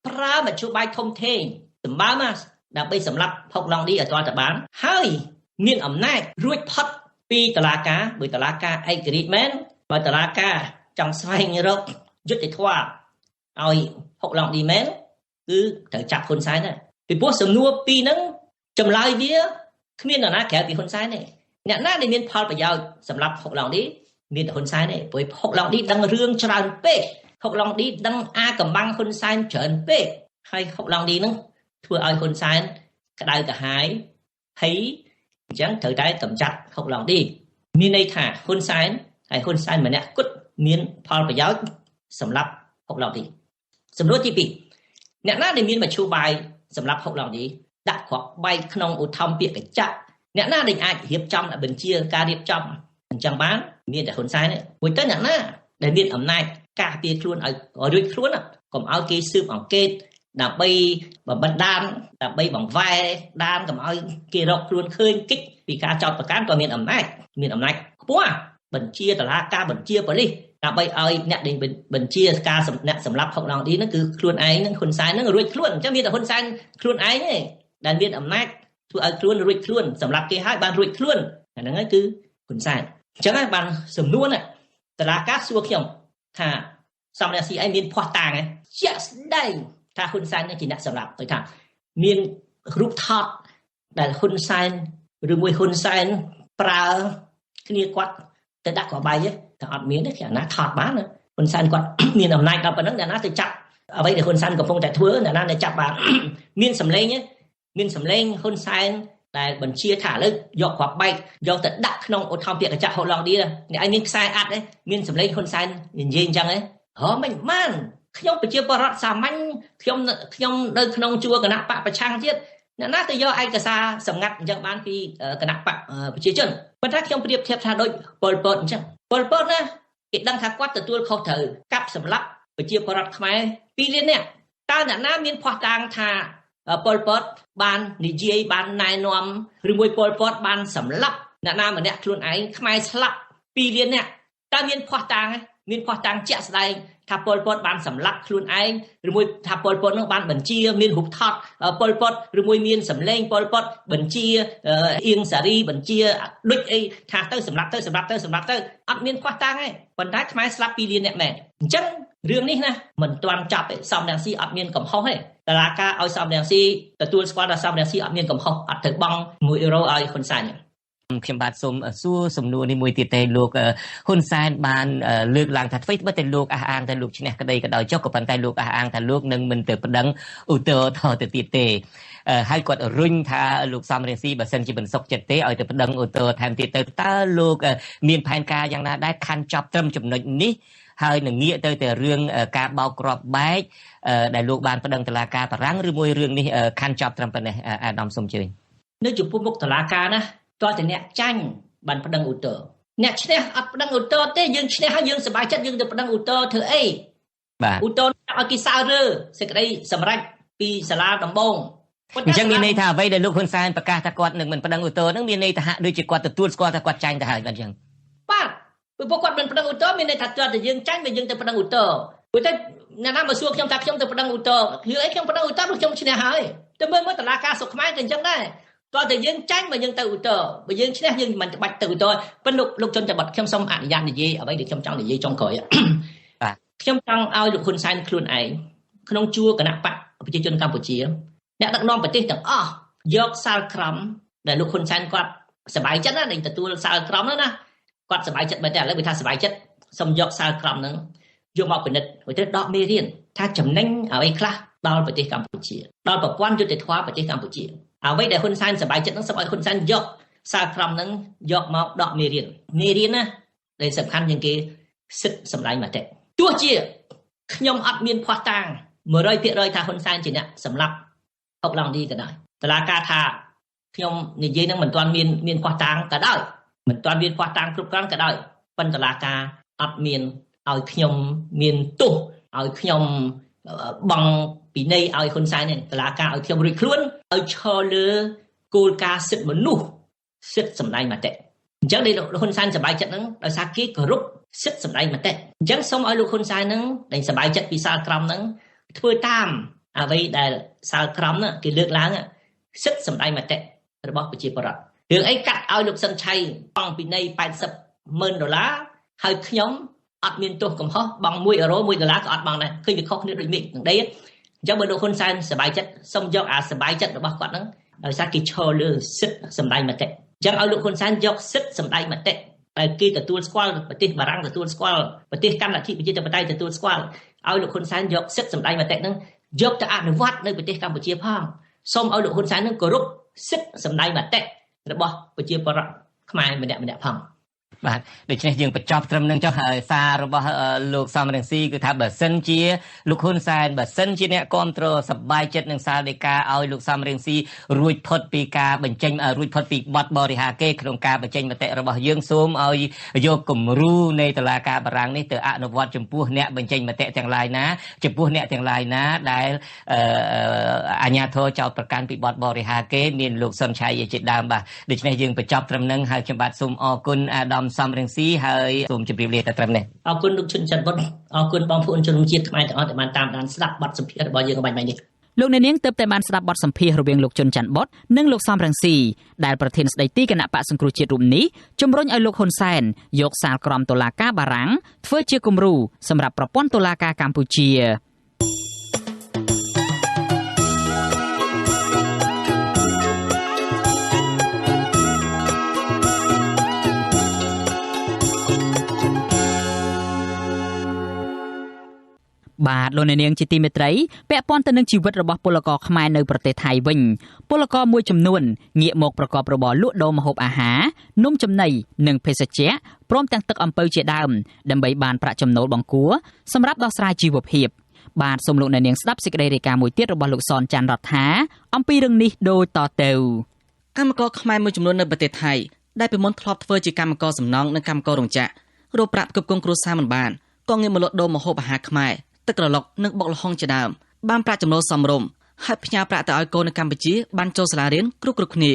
ប្រើមធ្យោបាយធំធេងសម្បើមដើម្បីសម្រាប់ហុកឡង់ឌីឲ្យទាល់តែបានហើយមានអំណាចរួចផុតពីតុលាការបើតុលាការឯករាជ្យមែនបើតុលាការចង់ស្វែងរកយុត្តិធម៌ឲ្យហុកឡង់ឌីមែនគឺត្រូវចាប់ហ៊ុនសែនដែរពីព្រោះសំណួរ2ហ្នឹងចម្លើយវាគ្មាននរណាក្រៅពីហ៊ុនសែនទេអ្នកណាដែលមានផលប្រយោជន៍សម្រាប់ហុកឡង់ឌីមានតែហ៊ុនសែនទេព្រោះហុកឡង់ឌីដឹងរឿងច្រើនពេកហុកឡង់ឌីដឹងអាកំបាំងហ៊ុនសែនច្រើនពេកហើយហុកឡង់ឌីហ្នឹងធ្វើឲ្យហ៊ុនសែនក្តៅក្រហាយហើយអញ្ចឹងត្រូវតែកម្ចាត់ហុកឡង់ឌីមានន័យថាហ៊ុនសែនហើយហ៊ុនសែនម្នាក់គត់មានផលប្រយោជន៍សម្រាប់ហុកឡង់ឌីសំណួរទី2អ្នកណាដែលមានមធ្យោបាយសម្រាប់ហុកឡង់ឌីដាក់គ្រាប់បែកក្នុងឧទ្ធម្ភាគកញ្ចក់អ្នកណាដែលអាចរៀបចំបញ្ជាការរៀបចំអញ្ចឹងបានមានតែហ៊ុនសែនទេមួយទៅអ្នកណាដែលមានអំណាចការពារខ្លួនឲ្យរួចខ្លួនកុំឲ្យគេស៊ើបអង្កេតដើម្បីបណ្ដានដើម្បីបង្វែរដានកុំឲ្យគេរកខ្លួនឃើញកិច្ចពីការចោទប្រកាន់ក៏មានអំណាចខ្ពស់បញ្ជាតុលាការបញ្ជាប៉ូលីសដើម្បីឲ្យអ្នកដែលបញ្ជាការអ្នកសម្រាប់ហុកឡង់ឌីហ្នឹងគឺខ្លួនឯងនឹងហ៊ុនសែនហ្នឹងរួចខ្លួនអញ្ចឹងមានតែហ៊ុនសែនខ្លួនឯងទេដែលមានអំណាចធ្វើឲ្យខ្លួនរួចខ្លួនសម្រាប់គេហើយបានរួចខ្លួនអាហ្នឹងហើយគឺហ៊ុនសែនអញ្ចឹងហើយបានសំណួរណាតុលាការសួរខ្ញុំថាសំរងស៊ីឯងមានភ័ស្តុតាងជាក់ស្ដែងថាហ៊ុនសែនជាអ្នកសម្រាប់ទៅថាមានរូបថតដែលហ៊ុនសែនឬមួយហ៊ុនសែនប្រើគ្នាគាត់ទៅដាក់ក្របបែកតែអត់មានទេគេអាណាថតបានហ៊ុនសែនគាត់មានអំណាចដល់ប៉ុណ្ណឹងអ្នកណាទៅចាប់អ្វីដែលហ៊ុនសែនកំពុងតែធ្វើអ្នកណាទៅចាប់បានមានសម្លេងហ៊ុនសែនដែលបញ្ជាថាឥឡូវយកគ្រាប់បែកយកទៅដាក់ក្នុងឧទ្ធម្ភាគកញ្ចក់ហុកឡង់ឌីអ្នកឯងមានខ្សែអាត់ទេមានសម្លេងហ៊ុនសែននិយាយអញ្ចឹងទេមិនបានខ្ញុំប្រជាពលរដ្ឋសាមញ្ញខ្ញុំនៅក្នុងជួរគណៈបកប្រឆាំងទៀតអ្នកណាទៅយកឯកសារសម្ងាត់អញ្ចឹងបានពីគណៈបកប្រជាជនប៉ុន្តែខ្ញុំប្រៀបធៀបថាដូចប៉ុលពតអញ្ចឹងប៉ុលពតណាគេដឹងថាគាត់ទទួលខុសត្រូវកាប់សម្លាប់ប្រជាពលរដ្ឋខ្មែរ2លាននាក់តើអ្នកណាមានភ័ស្តុតាងថាប៉ុលពតបាននិយាយបានណែនាំឬមួយប៉ុលពតបានសម្លាប់អ្នកណាម្នាក់ខ្លួនឯងខ្មែរស្លាប់2លាននាក់តើមានភ័ស្តុតាងជាក់ស្ដែងថាប៉ុលពតបានសម្លាប់ខ្លួនឯងឬមួយថាប៉ុលពតនោះបានបញ្ជាមានរូបថតប៉ុលពតឬមួយមានសម្លេងប៉ុលពតបញ្ជាអៀងសារីបញ្ជាដូចអីថាទៅសម្លាប់ទៅអត់មានភ័ស្តុតាងទេប៉ុន្តែខ្មែរស្លាប់2លានអ្នកមែនអញ្ចឹងរឿងនេះណាមិនទាន់ចាប់ទេសំរងស៊ីអត់មានកំហុសទេតឡាការឲ្យសំរងស៊ីទទួលស្គាល់ថាសំរងស៊ីអត់មានកំហុសអត់ត្រូវបង់1អឺរ៉ូឲ្យហ៊ុនសែន ខ្ញុំបាទសូមសួរសំណួរនេះមួយទៀតទេលោកហ៊ុនសែនបានលើកឡើងថាអ្វីបើតែលោកអះអាងថាលោកឈ្នះក្តីក៏ដោយចុះក៏ប៉ុន្តែលោកអះអាងថាលោកនឹងមិនទៅប្តឹងឧទ្ធរណ៍ទៅទៀតទេហើយគាត់រុញថាលោកសំរងស៊ីបើសិនជាមិនសុខចិត្តទេឲ្យទៅប្តឹងឧទ្ធរណ៍ថែមទៀតទៅតើលោកមានផែនការយ៉ាងណាដែរខាន់ចប់ត្រឹមចំណុចនេះហើយនឹងងាកទៅតែរឿងការបោកគ្រាប់បែកដែលលោកបានប្តឹងតុលាការបារាំងឬមួយរឿងនេះខាន់ចប់ត្រឹមប៉ុណ្ណេះអាដាមសូមជឿនៅចំពោះមុខតុលាការណាតើតែអ្នកចាញ់បានប្តឹងឧទ្ធរណ៍អ្នកឈ្នះអត់ប្តឹងឧទ្ធរណ៍ទេយើងឈ្នះហើយយើងសប្បាយចិត្តយើងទៅប្តឹងឧទ្ធរណ៍ធ្វើអីបាទឧទ្ធរណ៍ឲ្យគេសើរើសេចក្តីសម្រេចពីសាលាដំបងអញ្ចឹងមានន័យថាអ្វីដែលលោកហ៊ុនសែនប្រកាសថាគាត់នឹងមិនប្តឹងឧទ្ធរណ៍នឹងមានន័យថាហាក់ដូចជាគាត់ទទួលស្គាល់ថាគាត់ចាញ់ទៅហើយបាទអញ្ចឹងបាទព្រោះគាត់មិនប្តឹងឧទ្ធរណ៍មានន័យថាតើយើងចាញ់បើយើងទៅប្តឹងឧទ្ធរណ៍ព្រោះតែអ្នកណាមកសួរខ្ញុំថាខ្ញុំទៅប្តឹងឧទ្ធរណ៍គឺអីខ្ញុំប្តឹងឧទ្ធរណ៍ព្រោះខ្ញុំឈ្នះហើយទៅមើលតុលាការស្រុកខ្មែរក៏អញ្ចឹងដែរតើតែយើងចាញ់បើយើងទៅឧទ្ធរណ៍បើយើងឈ្នះយើងមិនបាច់ទៅឧទ្ធរណ៍ប៉ុន្តែលោកជនច័ន្ទបតខ្ញុំសូមអនុញ្ញាតនិយាយអ្វីដែលខ្ញុំចង់និយាយចុងក្រោយបាទខ្ញុំចង់ឲ្យលោកហ៊ុនសែនខ្លួនឯងក្នុងជួរគណៈបកប្រជាជនកម្ពុជាអ្នកដឹកនាំប្រទេសទាំងអស់យកសាលក្រមដែលលោកហ៊ុនសែនគាត់សប្បាយចិត្តណាស់នឹងទទួលសាលក្រមហ្នឹងណាគាត់សប្បាយចិត្តបែបតែឥឡូវវាថាសប្បាយចិត្តសូមយកសាលក្រមហ្នឹងយកមកពិនិត្យឲ្យទៅដកមេរៀនថាចំណេញអ្វីខ្លះដល់ប្រទេសកម្ពុជាដល់ប្រព័ន្ធយុត្តិធម៌ប្រទេសកម្ពុជាអ្វីដែលហ៊ុនសែនសប្បាយចិត្តហ្នឹងសូមឲ្យហ៊ុនសែនយកសាលក្រមហ្នឹងយកមកដកមេរៀនណាដែលសំខាន់ជាងគេសិទ្ធិសម្ដែងមតិទោះជាខ្ញុំអត់មានភ័ស្តុតាង 100% ថាហ៊ុនសែនជាអ្នកសម្លាប់អុកឡង់ឌីក៏ដោយតុលាការថាខ្ញុំនិយាយនឹងមិនទាន់មានភ័ស្តុតាងក៏ដោយមិនទាន់មានភ័ស្តុតាងគ្រប់គ្រាន់ក៏ដោយប៉ុន្តែតុលាការអត់មានឲ្យខ្ញុំមានទោសឲ្យខ្ញុំបង់ពីនៃឲ្យហ៊ុនសែនទេតុលាការឲ្យខ្ញុំរួចខ្លួនឲ្យឈរលើគោលការណ៍សិទ្ធិមនុស្សសិទ្ធិសម្ដែងមតិអញ្ចឹងដែលហ៊ុនសែនសប្បាយចិត្តហ្នឹងដោយសារគេគោរពសិទ្ធិសម្ដែងមតិអញ្ចឹងសូមឲ្យលោកហ៊ុនសែនហ្នឹងដែលសប្បាយចិត្តពីសាលក្រមហ្នឹងធ្វើតាមអ្វីដែលសាលក្រមហ្នឹងគេលើកឡើងសិទ្ធិសម្ដែងមតិរបស់ប្រជាពលរដ្ឋរឿងអីកាត់ឲ្យលោកសុនឆៃបង់ពីនៃ$80,000ហើយខ្ញុំអត់មានទោសកំហុសបង់€1 $1ក៏អត់បង់ដែរឃើញវាខុសគ្នាដូចមេឃនឹងដីអញ្ចឹងបើលោកហ៊ុនសែនសប្បាយចិត្តសូមយកអាសប្បាយចិត្តរបស់គាត់ហ្នឹងដោយសារគេឈរលើសិទ្ធិសម្ដែងមតិអញ្ចឹងឲ្យលោកហ៊ុនសែនយកសិទ្ធិសម្ដែងមតិដែលគេទទួលស្គាល់ប្រទេសបារាំងទទួលស្គាល់ប្រទេសកម្ពុជាប្រជាធិបតេយ្យទទួលស្គាល់ឲ្យលោកហ៊ុនសែនយកសិទ្ធិសម្ដែងមតិហ្នឹងយកទៅអនុវត្តនៅប្រទេសកម្ពុជាផងសូមឲ្យលោកហ៊ុនសែននឹងគោរពសិទ្ធិសម្ដែងមតិរបស់ប្រជាពលរដ្ឋខ្មែរម្នាក់ៗផងបាទដូច្នេះយើងបញ្ចប់ត្រឹមនឹងចុះសាររបស់លោកសំរងស៊ីគឺថាបើសិនជាលោកហ៊ុនសែនបើសិនជាអ្នកគ្រប់គ្រងសប្បាយចិត្តនឹងសាលដីកាឲ្យលោកសំរងស៊ីរួចផុតពីការបញ្ចេញរួចផុតពីបទបរិហាកេក្នុងការបញ្ចេញមតិរបស់យើងសូមឲ្យយកគំរូនៃតុលាការបារាំងនេះទៅអនុវត្តចំពោះអ្នកបញ្ចេញមតិទាំងឡាយណាចំពោះអ្នកទាំងឡាយណាដែលអាជ្ញាធរចោទប្រកាន់ពីបទបរិហាកេមានលោកសុនឆៃជាដើមបាទដូច្នេះយើងបញ្ចប់ត្រឹមនឹងហើយខ្ញុំបាទសូមអរគុណអាដាមសំរងស៊ីហើយសូមជម្រាបលាតែត្រឹមនេះអរគុណលោកជុនច័ន្ទបុតអរគុណបងប្អូនជនជាតិខ្មែរទាំងអស់ដែលបានតាមដានស្ដាប់បទសម្ភាសន៍របស់យើងបាញ់នេះលោកអ្នកនាងទើបតែបានស្ដាប់បទសម្ភាសន៍រវាងលោកជុនច័ន្ទបុតនិងលោកសំរងស៊ីដែលប្រធានស្ដីទីគណៈបកសង្គ្រោះជាតិរូបនេះជំរុញឲ្យលោកហ៊ុនសែនយកសាលក្រមតុលាការបារាំងធ្វើជាគំរូសម្រាប់ប្រព័ន្ធតុលាការកម្ពុជាបាទលោកអ្នកនាងជាទីមេត្រីពាក់ព័ន្ធទៅនឹងជីវិតរបស់ពលករខ្មែរនៅប្រទេសថៃវិញពលករមួយចំនួនងាកមកប្រកបរបរលក់ដូរម្ហូបអាហារនំចំណីនិងភេសជ្ជៈព្រមទាំងទឹកអំពៅជាដើមដើម្បីបានប្រាក់ចំណូលបង្គួរសម្រាប់ដោះស្រាយជីវភាពបាទសូមលោកអ្នកនាងស្ដាប់សេចក្តីរាយការណ៍មួយទៀតរបស់លោកសនច័ន្ទរដ្ឋាអំពីរឿងនេះដូចតទៅកម្មករខ្មែរមួយចំនួននៅប្រទេសថៃដែលពីមុនធ្លាប់ធ្វើជាកម្មករសំណង់និងកម្មកររោងចក្ររកប្រាក់ផ្គត់ផ្គង់គ្រួសារមិនបានក៏ងាកមកលក់ដូរម្ហូបអាហារខ្មែរទឹកក្រឡុកនិងបុកល្ហុងជាដើមបានប្រាក់ចំណូលសមរម្យហើយផ្ញើប្រាក់ទៅឲ្យកូននៅកម្ពុជាបានចូលសាលារៀនគ្រប់គ្នា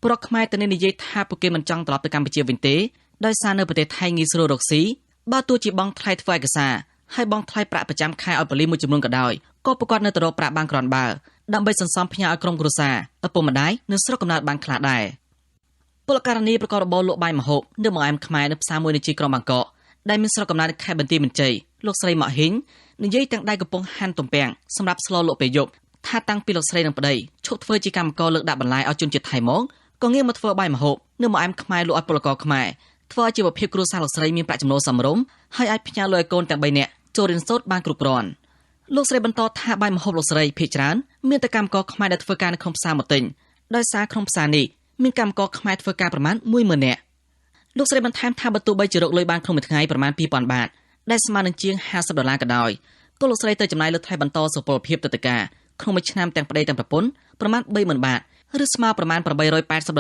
ប្រកខ្មែរទៅនិយាយថាពួកគេមិនចង់ត្រឡប់ទៅកម្ពុជាវិញទេដោយសារនៅប្រទេសថៃងាយស្រួលរកស៊ីបើទោះជាបង់ថ្លៃធ្វើឯកសារហើយបង់ថ្លៃប្រាក់ប្រចាំខែឲ្យប៉ូលីសមួយចំនួនក៏ដោយក៏ប្រកាសនៅទៅរកប្រាក់បានគ្រាន់បើដើម្បីសន្សំផ្ញើឲ្យក្រុមគ្រួសារឪពុកម្ដាយនៅស្រុកកំណើតបានខ្លះដែរពលករនីប្រកបរបរលក់បាយម្ហូបនៅបង្អែមខ្មែរនៅផ្សារមួយនៅជាក្រុងបាងកកដែលមានស្រុកកំណើតខេត្តបន្ទាយមានជ័យលោកស្រីម៉ាក់ហ៊ីងនិយាយទាំងដៃកំពុងហាន់ទំពាំងសម្រាប់ស្លលក់ពេលយប់ថាតាំងពីលោកស្រីនិងប្តីឈប់ធ្វើជាកម្មករលើកដាក់បន្លែឲ្យជនជាតិថៃមកក៏ងាកមកធ្វើបាយម្ហូប នៅមកអែមខ្មែរលក់ឲ្យពលករខ្មែរធ្វើឲ្យជីវភាពគ្រួសារលោកស្រីមានប្រាក់ចំណូលសមរម្យហើយអាចផ្ញើលុយឲ្យកូនទាំង3នាក់ចូលរៀនសូត្របានគ្រប់គ្រាន់លោកស្រីបន្តថាបាយម្ហូបលោកស្រីភាគច្រើនមានតែកម្មករខ្មែរដែលធ្វើការនៅក្នុងផ្សារមកទិញដោយសារក្នុងផ្សារនេះមានកម្មករខ្មែរធ្វើការប្រមាណ 10,000 នាក់លោកស្រីបន្ថែមថាបើទោះបីជារកលុយបានក្នុងមួយថ្ងៃប្រមាណ 2,000 បាតដែលស្មើនឹងជាង$50ក៏ដោយក៏លោកស្រីទៅចំណាយលើថ្លៃបន្តសុពលភាពទឹកតការក្នុងមួយឆ្នាំទាំងប្តីទាំងប្រពន្ធប្រមាណ 30,000 បាតឬស្មើប្រមាណ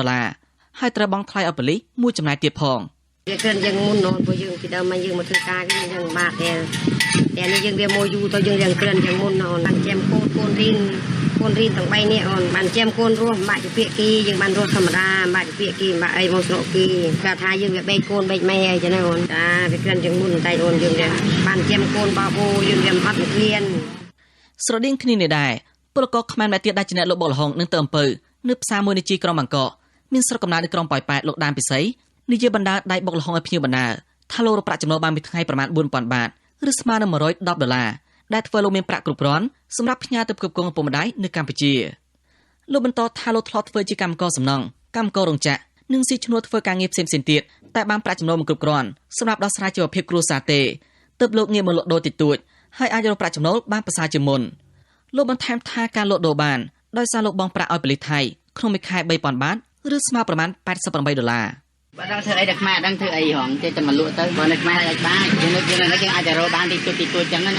$880ហើយត្រូវបង់ថ្លៃឲ្យប៉ូលីសមួយចំណាយទៀតផងវាគ្រាន់យ៉ាងមុននោះព្រោះយើងពីដើមមកយើងមកធ្វើការគឺយ៉ាងបាក់តែនេះយើងវាមួយយូរទៅយើងយ៉ាងគ្រាន់យ៉ាងមុនអូនបានចាំកូនរៀនទាំង3នាក់អូនបានចាំកូនរស់បាក់ជាពាក្យគីយើងបានរស់ធម្មតាបាក់ជាពាក្យគីបាក់អីមកស្រកគីគាត់ថាយើងវាបែកកូនបែកម៉ែអីចឹងណាអូនចាវាគ្រាន់យ៉ាងមុនតែអូនយើងបានចាំកូនបបោយើងវាអត់មករៀនស្រដៀងគ្នានេះដែរពលករខ្មែរម្នាក់ទៀតដែលជាអ្នកលក់បុកល្ហុងនឹងទៅអំពើនៅផ្សារមួយនៃក្រុងបាងកកមានស្រុកកំណើតនៅក្រុងប៉ោយប៉ែតលោកដានពិសីនិយាយបណ្ដាដៃបុកល្ហុងឲ្យភ្ញៀវបណ្ដាថាលោករកប្រាក់ចំណូលបានមួយថ្ងៃប្រមាណ 4,000 បាតឬស្មើនឹង$110ដែលធ្វើលោកមានប្រាក់គ្រប់គ្រាន់សម្រាប់ផ្ញើទៅផ្គត់ផ្គង់ឪពុកម្ដាយនៅកម្ពុជាលោកបន្តថាលោកធ្លាប់ធ្វើជាកម្មករសំណង់កម្មកររោងចក្រនិងស៊ីឈ្នួលធ្វើការងារផ្សេងៗទៀតតែបានប្រាក់ចំណូលមិនគ្រប់គ្រាន់សម្រាប់ដោះស្រាយជីវភាពគ្រួសារទេទើបលោកងាកមកលក់ដូរតិចតួចហើយអាចរកប្រាក់ចំណូលបានប្រសើរជាងមុនលោកបន្ថែមថាការលក់ដូរបានដោយសារលោកបង់ប្រាក់ឲ្យប៉ូលីសថៃក្នុងមួយខែ $3,000 បាតឬស្មើប្រមាណ$88បើដល់ធ្វើអីដល់ខ្មែរដឹងធ្វើអីហងចេះតែមកលក់ទៅបើនៅខ្មែរអាចបានយើងអាចទៅរកបានទីទួចចឹងណា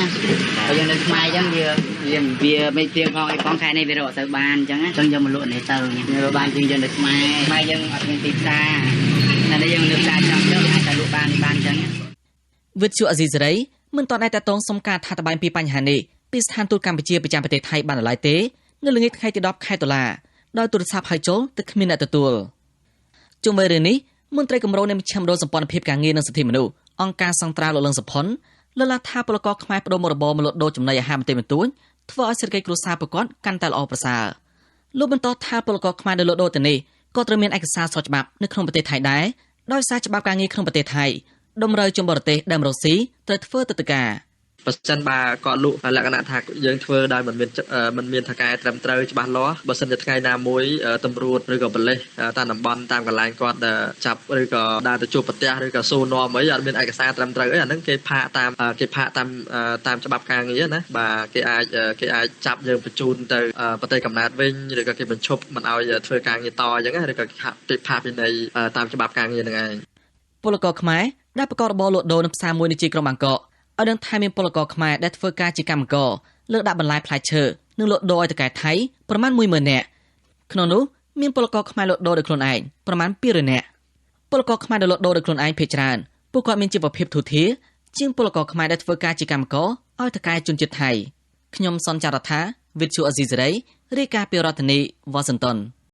បើយើងនៅខ្មែរចឹងវាមិនទៀងផងអីផងខែនេះវារកទៅបានចឹងយកមកលក់នេះទៅរកបានជាងយើងនៅខ្មែរយើងអត់មានទីផ្សារតែយើងនៅផ្សារចង់ទៅអាចទៅលក់បានចឹងវិទ្យុអាស៊ីសេរីមិនទាន់អាចតតងសុំការថាតបាយពីបញ្ហានេះពីស្ថានទូតកម្ពុជាប្រចាំប្រទេសថៃបានឡើយទេនៅល្ងាចថ្ងៃទី10ខែតុលាដោយទូរស័ព្ទហៅចូលតែគ្មានអ្នកទទួលជុំវិញរឿងនេះមន្ត្រីគម្រោងនៃមជ្ឈមណ្ឌលសម្ព័ន្ធភាពការងារនិងសិទ្ធិមនុស្សអង្គការសង្ត្រាលោកលឹងសុផុនលើកឡើងថាពលករខ្មែរបដូរមុខរបរមកលក់ដូរចំណីអាហារបន្តិចបន្តួចធ្វើឲ្យសេដ្ឋកិច្ចគ្រួសារប្រកបកាន់តែល្អប្រសើរលោកបន្តថាពលករខ្មែរដែលលក់ដូរទៅនេះក៏ត្រូវមានឯកសារស្របច្បាប់នៅក្នុងប្រទេសថៃដែរដោយសារច្បាប់ការងារក្នុងប្រទេសថៃតម្រូវជនបរទេសដែលមករកស៊ីត្រូវធ្វើទឹកតការបើសិនបើគាត់លក់លក្ខណៈថាយើងធ្វើដោយមិនមានថៅកែត្រឹមត្រូវច្បាស់លាស់បើសិនជាថ្ងៃណាមួយតម្រួតឬក៏ប៉ូលីសតាមតំបន់តាមកន្លែងគាត់ចាប់ឬក៏ដើរទៅជួបប្រទះឬក៏សួរនាំអីអត់មានឯកសារត្រឹមត្រូវអីអាហ្នឹងគេផាកតាមច្បាប់ការងារណាបាទគេអាចចាប់យើងបញ្ជូនទៅប្រទេសកំណើតវិញឬក៏គេបញ្ឈប់មិនឲ្យធ្វើការងារតអញ្ចឹងឬក៏គេផាកពិន័យតាមច្បាប់ការងារហ្នឹងឯងពលករខ្មែរដែលប្រកបរបរលក់ដូរនៅផ្សារមួយនៃក្រុងបាងកកឲ្យដឹងថាមានពលករខ្មែរដែលធ្វើការជាកម្មករលើកដាក់បន្លែផ្លែឈើនិងលក់ដូរឲ្យទៅកែថៃប្រមាណ 10,000 នាក់ក្នុងនោះមានពលករខ្មែរលក់ដូរដោយខ្លួនឯងប្រមាណ 200 នាក់ពលករខ្មែរដែលលក់ដូរដោយខ្លួនឯងភាគច្រើនពួកគាត់មានជីវភាពធូរធារជាងពលករខ្មែរដែលធ្វើការជាកម្មករឲ្យទៅកែជនជាតិថៃខ្ញុំសនចាររថាវិទ្យុអាស៊ីសេរីរាយការណ៍ពីរដ្ឋធានីវ៉ាស៊ីនតោន